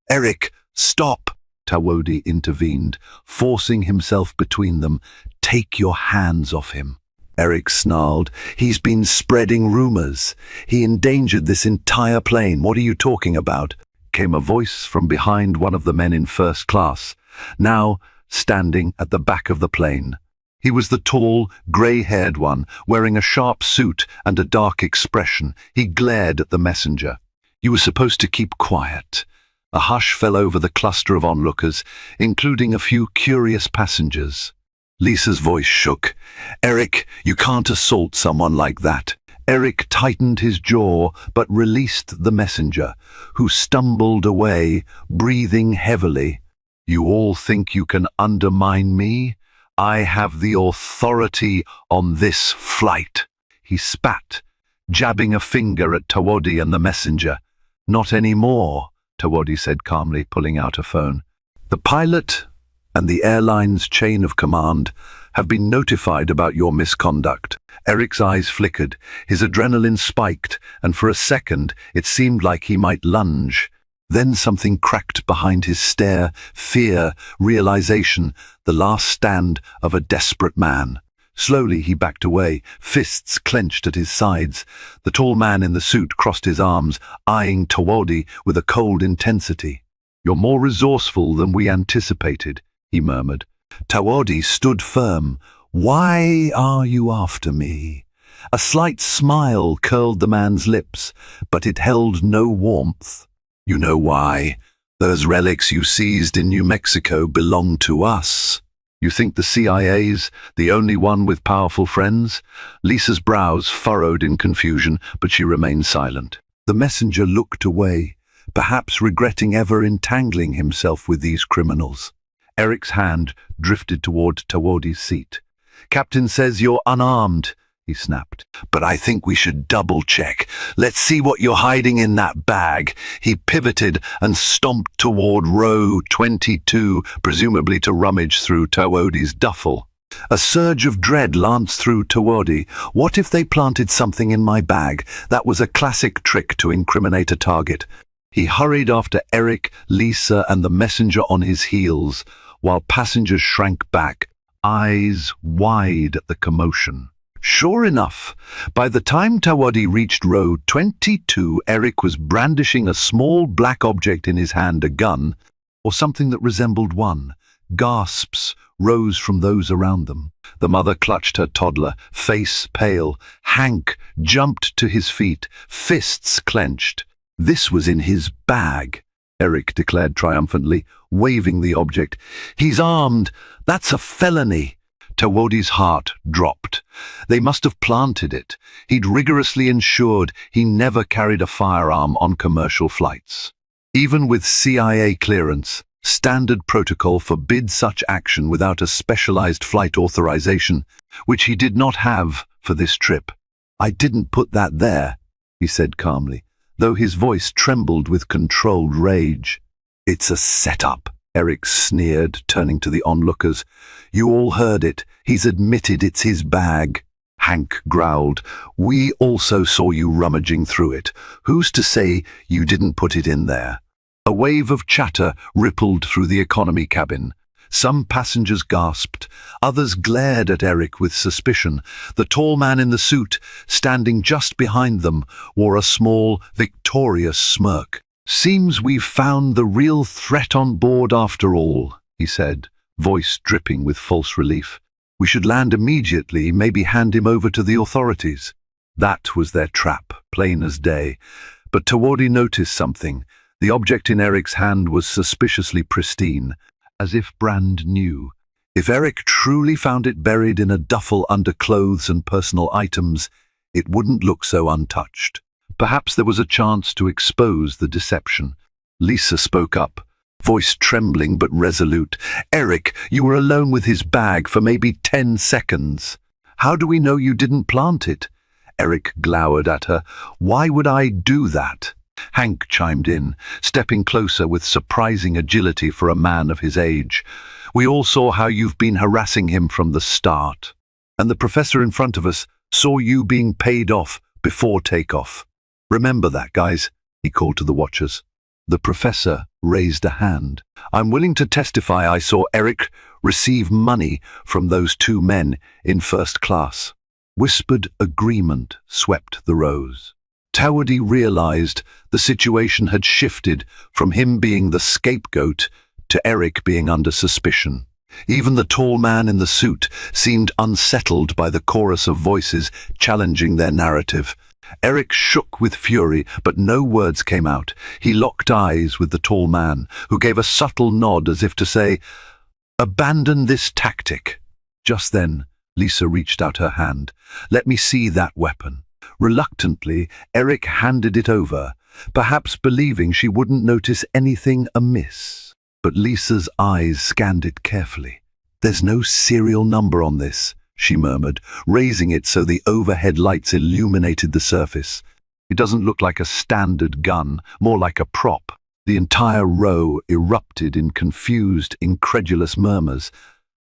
"Eric, stop!" Tawodi intervened, forcing himself between them. "Take your hands off him." Eric snarled. "He's been spreading rumors. He endangered this entire plane. What are you talking about?" Came a voice from behind one of the men in first class, now standing at the back of the plane. He was the tall, grey-haired one, wearing a sharp suit and a dark expression. He glared at the messenger. "You were supposed to keep quiet." A hush fell over the cluster of onlookers, including a few curious passengers. Lisa's voice shook. "Eric, you can't assault someone like that." Eric tightened his jaw but released the messenger, who stumbled away, breathing heavily. "You all think you can undermine me? I have the authority on this flight." He spat, jabbing a finger at Tawodi and the messenger. "Not anymore," Tawodi said calmly, pulling out a phone. "The pilot and the airline's chain of command have been notified about your misconduct." Eric's eyes flickered, his adrenaline spiked, and for a second it seemed like he might lunge. Then something cracked behind his stare, fear, realization, the last stand of a desperate man. Slowly he backed away, fists clenched at his sides. The tall man in the suit crossed his arms, eyeing Tawodi with a cold intensity. "You're more resourceful than we anticipated," he murmured. Tawodi stood firm. "Why are you after me?" A slight smile curled the man's lips, but it held no warmth. "You know why. Those relics you seized in New Mexico belong to us." "You think the CIA's the only one with powerful friends?" Lisa's brows furrowed in confusion, but she remained silent. The messenger looked away, perhaps regretting ever entangling himself with these criminals. Eric's hand drifted toward Tawodi's seat. "Captain says you're unarmed," he snapped. "But I think we should double-check. Let's see what you're hiding in that bag." He pivoted and stomped toward row 22, presumably to rummage through Tawodi's duffel. A surge of dread lanced through Tawodi. What if they planted something in my bag? That was a classic trick to incriminate a target. He hurried after Eric, Lisa, and the messenger on his heels, while passengers shrank back, eyes wide at the commotion. Sure enough, by the time Tawodi reached row 22, Eric was brandishing a small black object in his hand, a gun, or something that resembled one. Gasps rose from those around them. The mother clutched her toddler, face pale. Hank jumped to his feet, fists clenched. "This was in his bag," Eric declared triumphantly, waving the object. "He's armed. That's a felony." Tawodi's heart dropped. They must have planted it. He'd rigorously ensured he never carried a firearm on commercial flights. Even with CIA clearance, standard protocol forbids such action without a specialized flight authorization, which he did not have for this trip. "I didn't put that there," he said calmly, though his voice trembled with controlled rage. "It's a setup," Eric sneered, turning to the onlookers. "You all heard it. He's admitted it's his bag." Hank growled. "We also saw you rummaging through it. Who's to say you didn't put it in there?" A wave of chatter rippled through the economy cabin. Some passengers gasped. Others glared at Eric with suspicion. The tall man in the suit, standing just behind them, wore a small, victorious smirk. "Seems we've found the real threat on board after all," he said, voice dripping with false relief. "We should land immediately, maybe hand him over to the authorities." That was their trap, plain as day. But Tawodi noticed something. The object in Eric's hand was suspiciously pristine, as if brand new. If Eric truly found it buried in a duffel under clothes and personal items, it wouldn't look so untouched. Perhaps there was a chance to expose the deception. Lisa spoke up, voice trembling but resolute. "Eric, you were alone with his bag for maybe 10 seconds. How do we know you didn't plant it?" Eric glowered at her. "Why would I do that?" Hank chimed in, stepping closer with surprising agility for a man of his age. "We all saw how you've been harassing him from the start. And the professor in front of us saw you being paid off before takeoff. Remember that, guys," he called to the watchers. The professor raised a hand. I'm willing to testify I saw Eric receive money from those two men in first class. Whispered agreement swept the rows. Tawadi realized the situation had shifted from him being the scapegoat to Eric being under suspicion. Even the tall man in the suit seemed unsettled by the chorus of voices challenging their narrative. Eric shook with fury, but no words came out. He locked eyes with the tall man, who gave a subtle nod as if to say, "Abandon this tactic." Just then, Lisa reached out her hand. "Let me see that weapon." Reluctantly, Eric handed it over, perhaps believing she wouldn't notice anything amiss. But Lisa's eyes scanned it carefully. "There's no serial number on this," she murmured, raising it so the overhead lights illuminated the surface. "It doesn't look like a standard gun, more like a prop." The entire row erupted in confused, incredulous murmurs.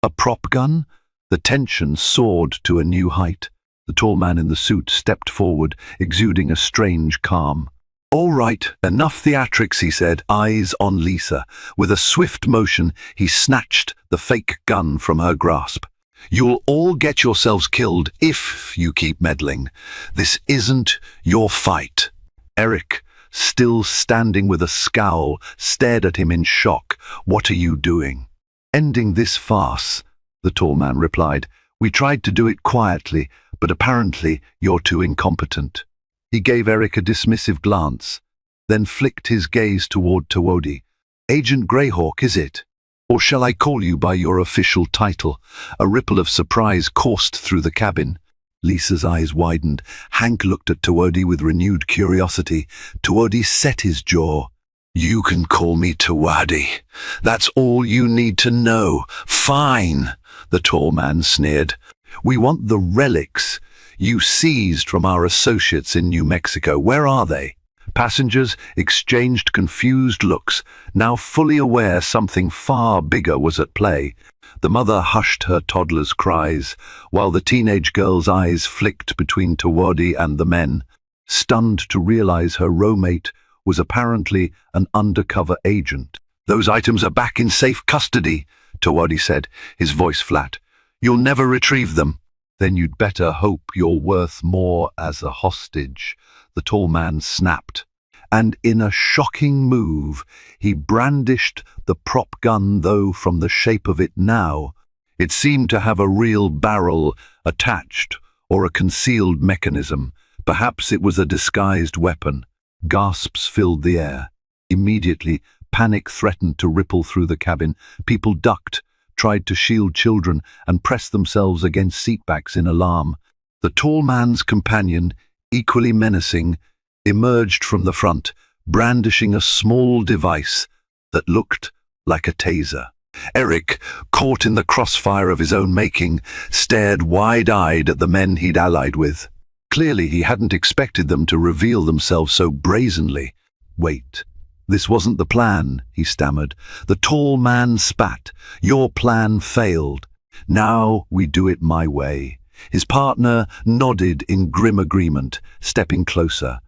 A prop gun? The tension soared to a new height. The tall man in the suit stepped forward, exuding a strange calm. "All right, enough theatrics," he said, eyes on Lisa. With a swift motion, he snatched the fake gun from her grasp. "You'll all get yourselves killed if you keep meddling. This isn't your fight." Eric, still standing with a scowl, stared at him in shock. "What are you doing?" "Ending this farce," the tall man replied. "We tried to do it quietly, but apparently you're too incompetent." He gave Eric a dismissive glance, then flicked his gaze toward Tawadi. "Agent Greyhawk, is it? Or shall I call you by your official title?" A ripple of surprise coursed through the cabin. Lisa's eyes widened. Hank looked at Tawadi with renewed curiosity. Tawadi set his jaw. "You can call me Tawadi. That's all you need to know." "Fine," the tall man sneered. "We want the relics you seized from our associates in New Mexico. Where are they?" Passengers exchanged confused looks, now fully aware something far bigger was at play. The mother hushed her toddler's cries, while the teenage girl's eyes flicked between Tawadi and the men, stunned to realize her roommate was apparently an undercover agent. "Those items are back in safe custody," Tawadi said, his voice flat. "You'll never retrieve them." "Then you'd better hope you're worth more as a hostage," the tall man snapped. And in a shocking move, he brandished the prop gun, though from the shape of it now, it seemed to have a real barrel attached or a concealed mechanism. Perhaps it was a disguised weapon. Gasps filled the air. Immediately, panic threatened to ripple through the cabin. People ducked, tried to shield children, and pressed themselves against seatbacks in alarm. The tall man's companion, equally menacing, emerged from the front, brandishing a small device that looked like a taser. Eric, caught in the crossfire of his own making, stared wide-eyed at the men he'd allied with. Clearly he hadn't expected them to reveal themselves so brazenly. "Wait. This wasn't the plan," he stammered. The tall man spat. "Your plan failed. Now we do it my way." His partner nodded in grim agreement, stepping closer.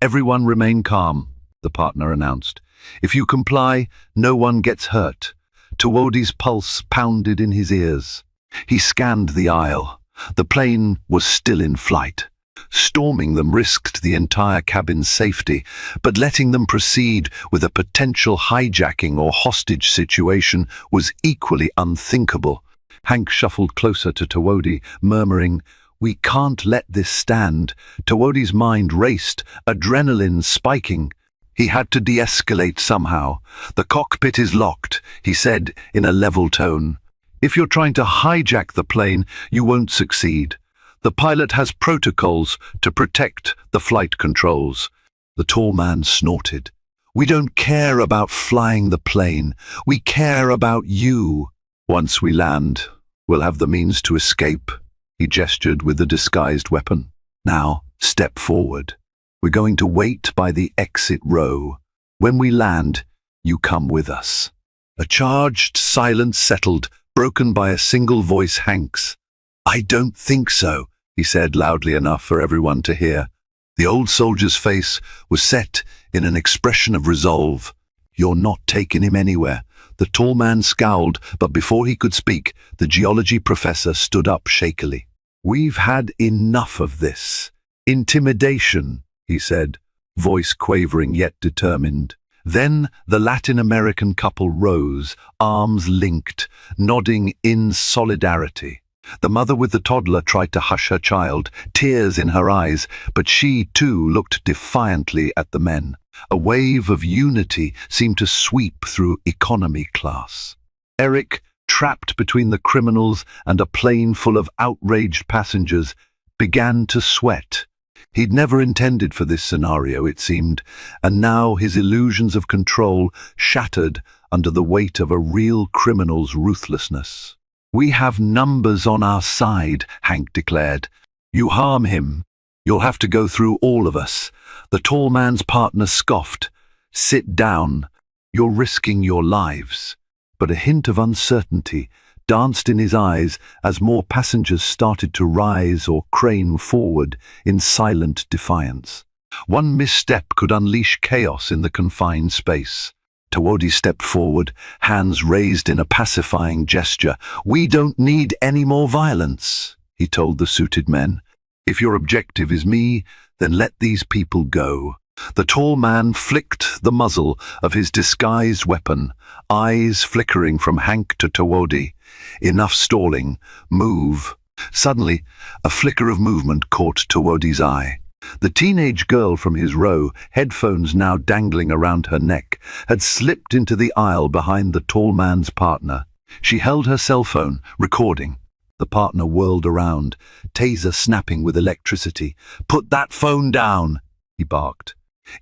"Everyone remain calm," the partner announced. "If you comply, no one gets hurt." Tawadi's pulse pounded in his ears. He scanned the aisle. The plane was still in flight. Storming them risked the entire cabin's safety, but letting them proceed with a potential hijacking or hostage situation was equally unthinkable. Hank shuffled closer to Tawadi, murmuring, "We can't let this stand." Tawadi's mind raced, adrenaline spiking. He had to de-escalate somehow. "The cockpit is locked," he said in a level tone. "If you're trying to hijack the plane, you won't succeed. The pilot has protocols to protect the flight controls." The tall man snorted. "We don't care about flying the plane. We care about you. Once we land, we'll have the means to escape." He gestured with the disguised weapon. "Now, step forward. We're going to wait by the exit row. When we land, you come with us." A charged silence settled, broken by a single voice, Hank's. "I don't think so," he said loudly enough for everyone to hear. The old soldier's face was set in an expression of resolve. You're not taking him anywhere." The tall man scowled, but before he could speak, the geology professor stood up shakily. "We've had enough of this. Intimidation," he said, voice quavering yet determined. Then the Latin American couple rose, arms linked, nodding in solidarity. The mother with the toddler tried to hush her child, tears in her eyes, but she too looked defiantly at the men. A wave of unity seemed to sweep through economy class. Eric, trapped between the criminals and a plane full of outraged passengers, began to sweat. He'd never intended for this scenario, it seemed, and now his illusions of control shattered under the weight of a real criminal's ruthlessness. "We have numbers on our side," Hank declared. "You harm him, you'll have to go through all of us." The tall man's partner scoffed. "Sit down, you're risking your lives." But a hint of uncertainty danced in his eyes as more passengers started to rise or crane forward in silent defiance. One misstep could unleash chaos in the confined space. Tawodi stepped forward, hands raised in a pacifying gesture. "We don't need any more violence," he told the suited men. "If your objective is me, then let these people go." The tall man flicked the muzzle of his disguised weapon, eyes flickering from Hank to Tawodi. "Enough stalling. Move." Suddenly, a flicker of movement caught Tawodi's eye. The teenage girl from his row, headphones now dangling around her neck, had slipped into the aisle behind the tall man's partner. She held her cell phone, recording. The partner whirled around, taser snapping with electricity. "Put that phone down," he barked.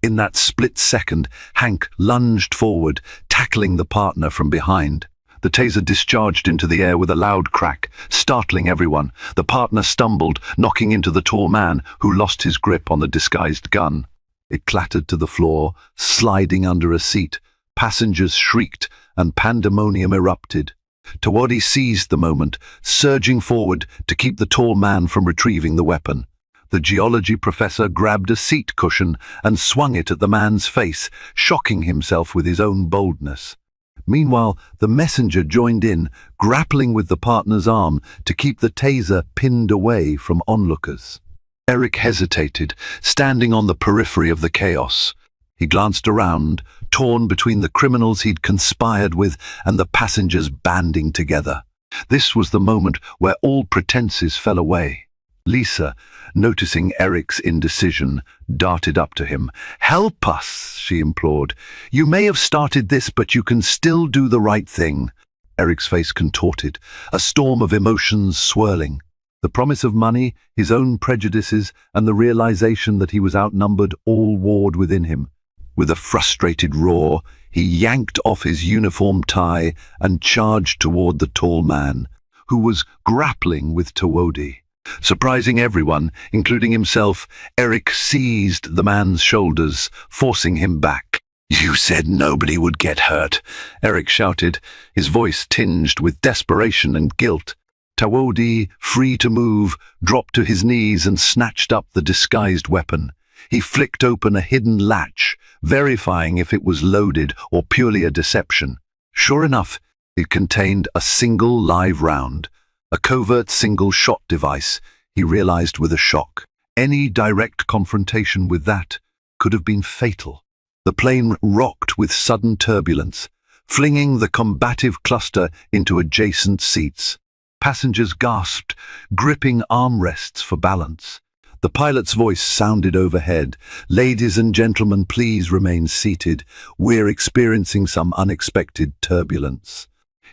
In that split second, Hank lunged forward, tackling the partner from behind. The taser discharged into the air with a loud crack, startling everyone. The partner stumbled, knocking into the tall man, who lost his grip on the disguised gun. It clattered to the floor, sliding under a seat. Passengers shrieked, and pandemonium erupted. Tawodi seized the moment, surging forward to keep the tall man from retrieving the weapon. The geology professor grabbed a seat cushion and swung it at the man's face, shocking himself with his own boldness. Meanwhile, the messenger joined in, grappling with the partner's arm to keep the taser pinned away from onlookers. Eric hesitated, standing on the periphery of the chaos. He glanced around, torn between the criminals he'd conspired with and the passengers banding together. This was the moment where all pretenses fell away. Lisa, noticing Eric's indecision, darted up to him. "Help us," she implored. "You may have started this, but you can still do the right thing." Eric's face contorted, a storm of emotions swirling. The promise of money, his own prejudices, and the realization that he was outnumbered all warred within him. With a frustrated roar, he yanked off his uniform tie and charged toward the tall man, who was grappling with Tawodi. Surprising everyone, including himself, Eric seized the man's shoulders, forcing him back. "You said nobody would get hurt," Eric shouted, his voice tinged with desperation and guilt. Tawodi, free to move, dropped to his knees and snatched up the disguised weapon. He flicked open a hidden latch, verifying if it was loaded or purely a deception. Sure enough, it contained a single live round. A covert single-shot device, he realized with a shock. Any direct confrontation with that could have been fatal. The plane rocked with sudden turbulence, flinging the combative cluster into adjacent seats. Passengers gasped, gripping armrests for balance. The pilot's voice sounded overhead. "Ladies and gentlemen, please remain seated. We're experiencing some unexpected turbulence."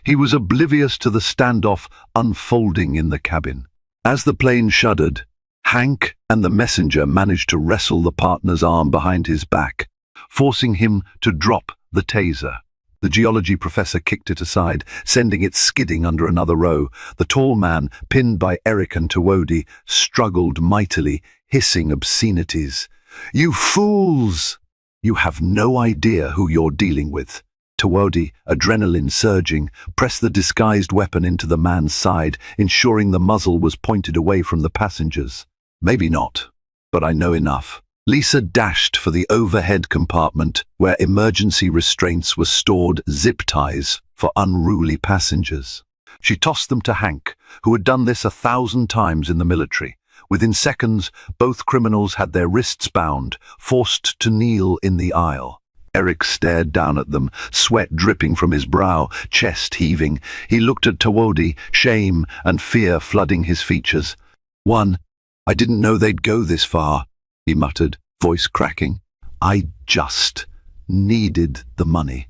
He was oblivious to the standoff unfolding in the cabin. As the plane shuddered, Hank and the messenger managed to wrestle the partner's arm behind his back, forcing him to drop the taser. The geology professor kicked it aside, sending it skidding under another row. The tall man, pinned by Eric and Tawodi, struggled mightily, hissing obscenities. "You fools! You have no idea who you're dealing with." Tawodi, adrenaline surging, pressed the disguised weapon into the man's side, ensuring the muzzle was pointed away from the passengers. "Maybe not, but I know enough. Lisa dashed for the overhead compartment where emergency restraints were stored, zip ties for unruly passengers. She tossed them to Hank, who had done this 1,000 times in the military. Within seconds, both criminals had their wrists bound, forced to kneel in the aisle. Eric stared down at them, sweat dripping from his brow, chest heaving. He looked at Tawodi, shame and fear flooding his features. I didn't know they'd go this far," he muttered, voice cracking. "I just needed the money."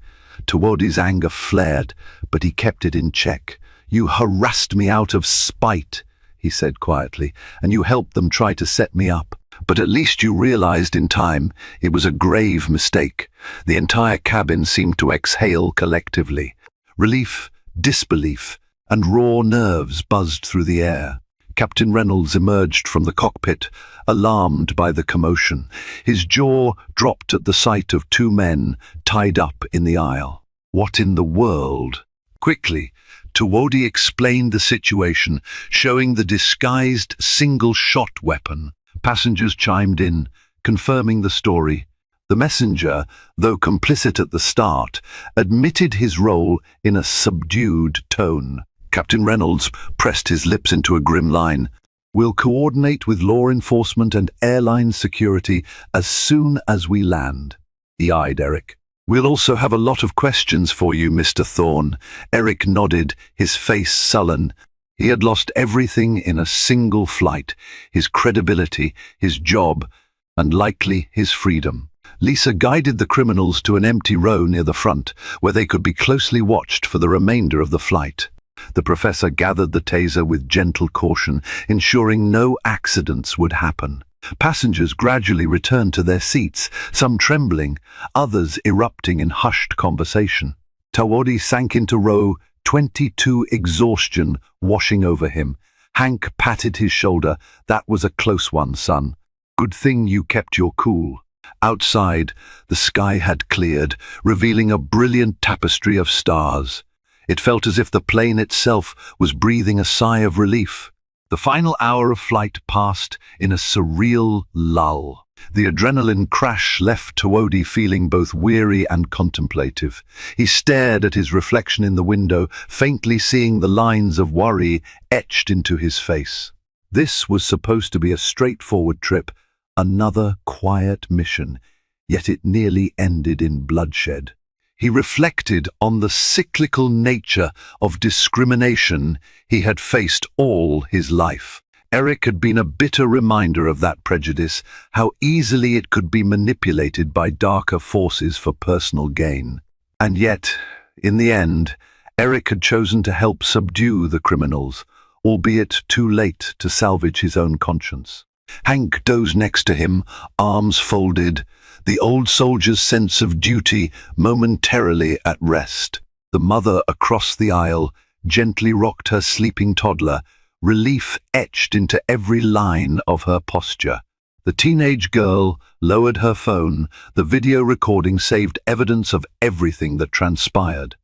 Tawodi's anger flared, but he kept it in check. "You harassed me out of spite," he said quietly, "and you helped them try to set me up. But at least you realized in time it was a grave mistake." The entire cabin seemed to exhale collectively. Relief, disbelief, and raw nerves buzzed through the air. Captain Reynolds emerged from the cockpit, alarmed by the commotion. His jaw dropped at the sight of two men tied up in the aisle. What in the world? Quickly, Tawodi explained the situation, showing the disguised single-shot weapon. Passengers chimed in, confirming the story. The messenger, though complicit at the start, admitted his role in a subdued tone. Captain Reynolds pressed his lips into a grim line. "We'll coordinate with law enforcement and airline security as soon as we land." He eyed Eric. "We'll also have a lot of questions for you, Mr. Thorne." Eric nodded, his face sullen. He had lost everything in a single flight: his credibility, his job, and likely his freedom. Lisa guided the criminals to an empty row near the front, where they could be closely watched for the remainder of the flight. The professor gathered the taser with gentle caution, ensuring no accidents would happen. Passengers gradually returned to their seats, some trembling, others erupting in hushed conversation. Tawodi sank into row 22, exhaustion washing over him. Hank patted his shoulder. "That was a close one, son. Good thing you kept your cool." Outside, the sky had cleared, revealing a brilliant tapestry of stars. It felt as if the plane itself was breathing a sigh of relief. The final hour of flight passed in a surreal lull. The adrenaline crash left Tawodi feeling both weary and contemplative. He stared at his reflection in the window, faintly seeing the lines of worry etched into his face. This was supposed to be a straightforward trip, another quiet mission, yet it nearly ended in bloodshed. He reflected on the cyclical nature of discrimination he had faced all his life. Eric had been a bitter reminder of that prejudice, how easily it could be manipulated by darker forces for personal gain. And yet, in the end, Eric had chosen to help subdue the criminals, albeit too late to salvage his own conscience. Hank dozed next to him, arms folded, the old soldier's sense of duty momentarily at rest. The mother across the aisle gently rocked her sleeping toddler, relief etched into every line of her posture. The teenage girl lowered her phone. The video recording saved evidence of everything that transpired.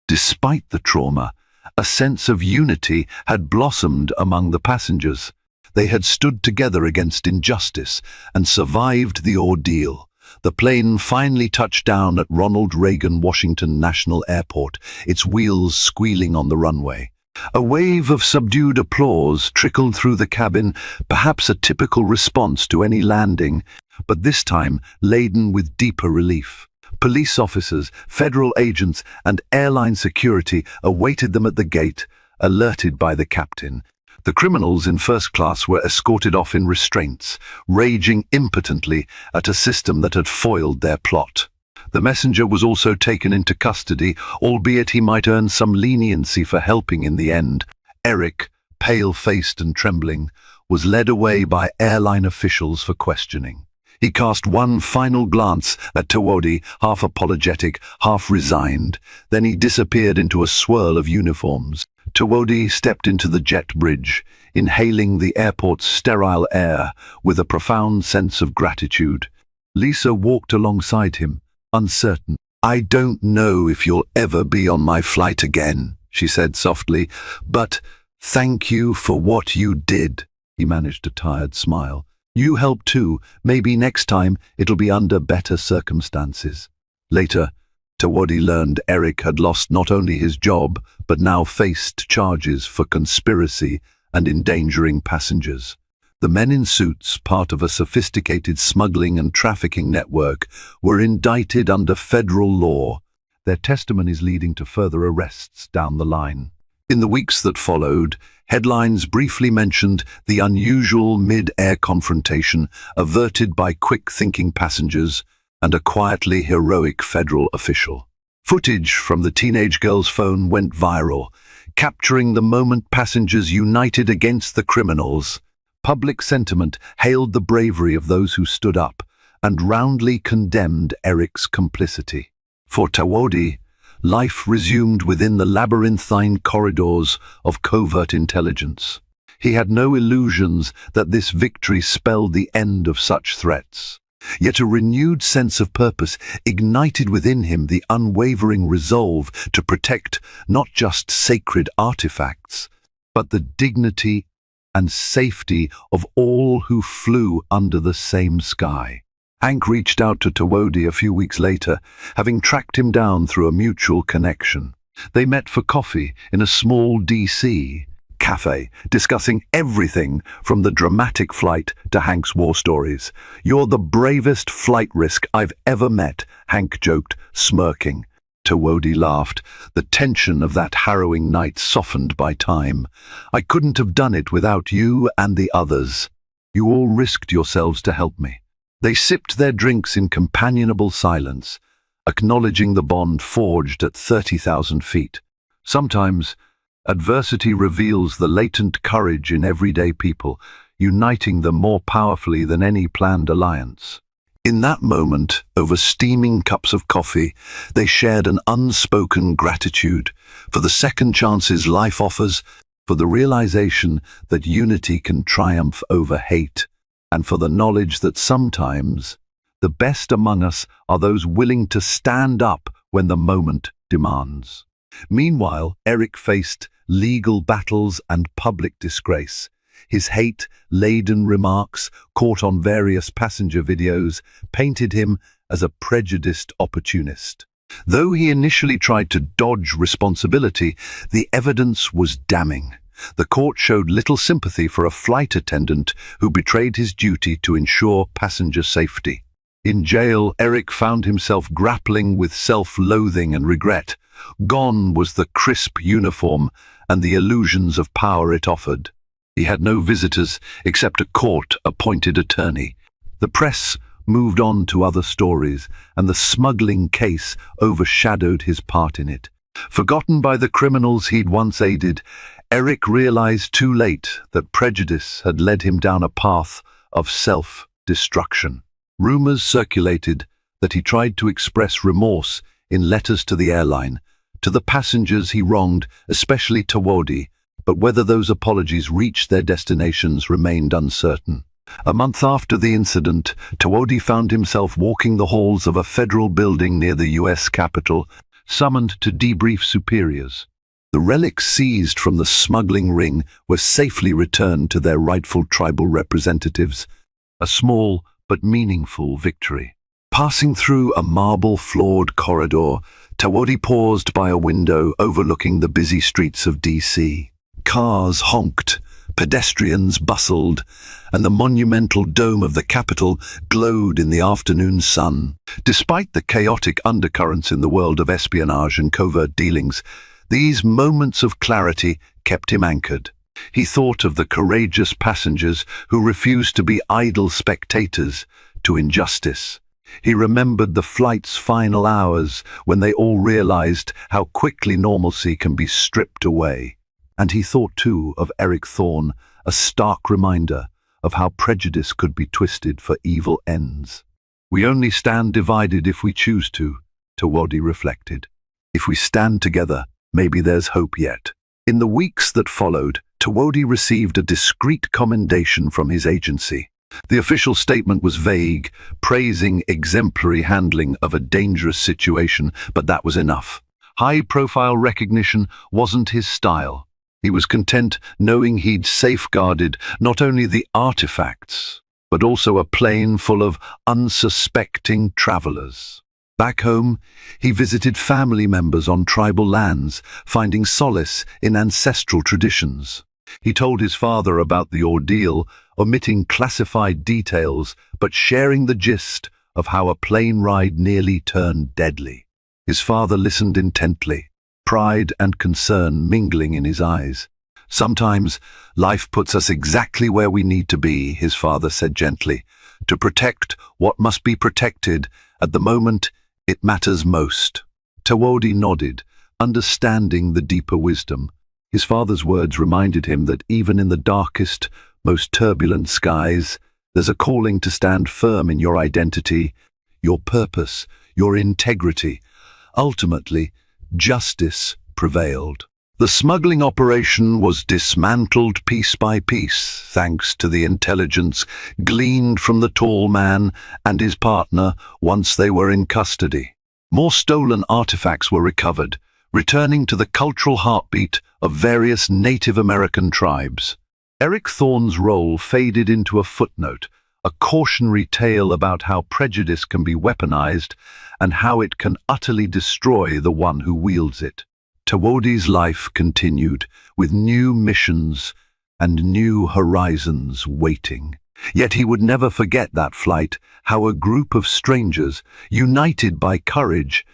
Despite the trauma, a sense of unity had blossomed among the passengers. They had stood together against injustice and survived the ordeal. The plane finally touched down at Ronald Reagan Washington National Airport, its wheels squealing on the runway. A wave of subdued applause trickled through the cabin, perhaps a typical response to any landing, but this time laden with deeper relief. Police officers, federal agents, and airline security awaited them at the gate, alerted by the captain. The criminals in first class were escorted off in restraints, raging impotently at a system that had foiled their plot. The messenger was also taken into custody, albeit he might earn some leniency for helping in the end. Eric, pale-faced and trembling, was led away by airline officials for questioning. He cast one final glance at Tawodi, half apologetic, half resigned. Then he disappeared into a swirl of uniforms. Tawodi stepped into the jet bridge, inhaling the airport's sterile air with a profound sense of gratitude. Lisa walked alongside him, uncertain. "I don't know if you'll ever be on my flight again," she said softly, "but thank you for what you did." He managed a tired smile. You help too. Maybe next time it'll be under better circumstances. Later, Tawodi learned Eric had lost not only his job, but now faced charges for conspiracy and endangering passengers. The men in suits, part of a sophisticated smuggling and trafficking network, were indicted under federal law, their testimonies leading to further arrests down the line. In the weeks that followed, headlines briefly mentioned the unusual mid-air confrontation averted by quick-thinking passengers and a quietly heroic federal official. Footage from the teenage girl's phone went viral, capturing the moment passengers united against the criminals. Public sentiment hailed the bravery of those who stood up and roundly condemned Eric's complicity. For Tawodi, life resumed within the labyrinthine corridors of covert intelligence. He had no illusions that this victory spelled the end of such threats. Yet a renewed sense of purpose ignited within him the unwavering resolve to protect not just sacred artifacts, but the dignity and safety of all who flew under the same sky. Hank reached out to Tawodi a few weeks later, having tracked him down through a mutual connection. They met for coffee in a small DC cafe, discussing everything from the dramatic flight to Hank's war stories. "You're the bravest flight risk I've ever met," Hank joked, smirking. Tawodi laughed, the tension of that harrowing night softened by time. "I couldn't have done it without you and the others. You all risked yourselves to help me." They sipped their drinks in companionable silence, acknowledging the bond forged at 30,000 feet. Sometimes, adversity reveals the latent courage in everyday people, uniting them more powerfully than any planned alliance. In that moment, over steaming cups of coffee, they shared an unspoken gratitude for the second chances life offers, for the realization that unity can triumph over hate, and for the knowledge that sometimes the best among us are those willing to stand up when the moment demands. Meanwhile, Eric faced legal battles and public disgrace. His hate-laden remarks, caught on various passenger videos, painted him as a prejudiced opportunist. Though he initially tried to dodge responsibility, the evidence was damning. The court showed little sympathy for a flight attendant who betrayed his duty to ensure passenger safety. In jail, Eric found himself grappling with self-loathing and regret. Gone was the crisp uniform and the illusions of power it offered. He had no visitors except a court-appointed attorney. The press moved on to other stories, and the smuggling case overshadowed his part in it. Forgotten by the criminals he'd once aided, Eric realized too late that prejudice had led him down a path of self-destruction. Rumors circulated that he tried to express remorse in letters to the airline, to the passengers he wronged, especially Tawodi, but whether those apologies reached their destinations remained uncertain. A month after the incident, Tawodi found himself walking the halls of a federal building near the U.S. Capitol, summoned to debrief superiors. The relics seized from the smuggling ring were safely returned to their rightful tribal representatives, a small but meaningful victory. Passing through a marble-floored corridor, Tawodi paused by a window overlooking the busy streets of D.C. Cars honked, pedestrians bustled, and the monumental dome of the Capitol glowed in the afternoon sun. Despite the chaotic undercurrents in the world of espionage and covert dealings, these moments of clarity kept him anchored. He thought of the courageous passengers who refused to be idle spectators to injustice. He remembered the flight's final hours when they all realized how quickly normalcy can be stripped away. And he thought too of Eric Thorne, a stark reminder of how prejudice could be twisted for evil ends. "We only stand divided if we choose to," Tawodi reflected. "If we stand together, maybe there's hope yet." In the weeks that followed, Tawodi received a discreet commendation from his agency. The official statement was vague, praising exemplary handling of a dangerous situation, but that was enough. High-profile recognition wasn't his style. He was content knowing he'd safeguarded not only the artifacts, but also a plane full of unsuspecting travelers. Back home, he visited family members on tribal lands, finding solace in ancestral traditions. He told his father about the ordeal, omitting classified details, but sharing the gist of how a plane ride nearly turned deadly. His father listened intently, pride and concern mingling in his eyes. "Sometimes life puts us exactly where we need to be," his father said gently, "to protect what must be protected at the moment it matters most." Tawodi nodded, understanding the deeper wisdom. His father's words reminded him that even in the darkest, most turbulent skies, there's a calling to stand firm in your identity, your purpose, your integrity. Ultimately, justice prevailed. The smuggling operation was dismantled piece by piece, thanks to the intelligence gleaned from the tall man and his partner once they were in custody. More stolen artifacts were recovered, returning to the cultural heartbeat of various Native American tribes. Eric Thorne's role faded into a footnote, a cautionary tale about how prejudice can be weaponized and how it can utterly destroy the one who wields it. Tawodi's life continued, with new missions and new horizons waiting. Yet he would never forget that flight, how a group of strangers, united by courage,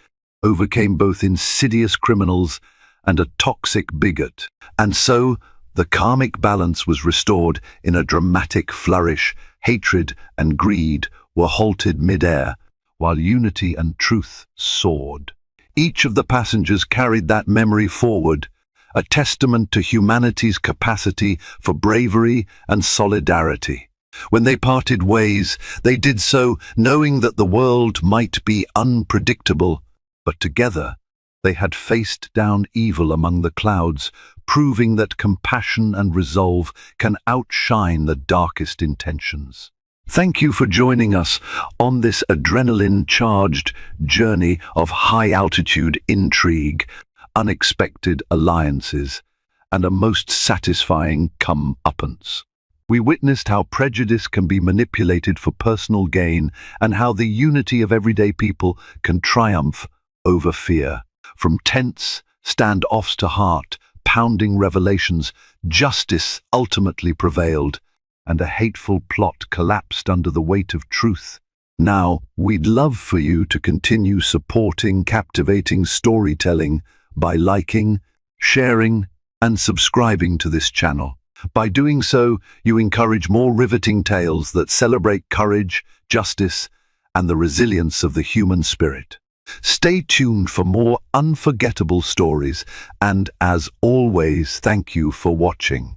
overcame both insidious criminals and a toxic bigot. And so, the karmic balance was restored in a dramatic flourish. Hatred and greed were halted mid-air, while unity and truth soared. Each of the passengers carried that memory forward, a testament to humanity's capacity for bravery and solidarity. When they parted ways, they did so knowing that the world might be unpredictable, but together they had faced down evil among the clouds, proving that compassion and resolve can outshine the darkest intentions. Thank you for joining us on this adrenaline-charged journey of high-altitude intrigue, unexpected alliances, and a most satisfying comeuppance. We witnessed how prejudice can be manipulated for personal gain and how the unity of everyday people can triumph over fear. From tense standoffs to heart-pounding revelations, justice ultimately prevailed, and a hateful plot collapsed under the weight of truth. Now, we'd love for you to continue supporting captivating storytelling by liking, sharing, and subscribing to this channel. By doing so, you encourage more riveting tales that celebrate courage, justice, and the resilience of the human spirit. Stay tuned for more unforgettable stories, and as always, thank you for watching.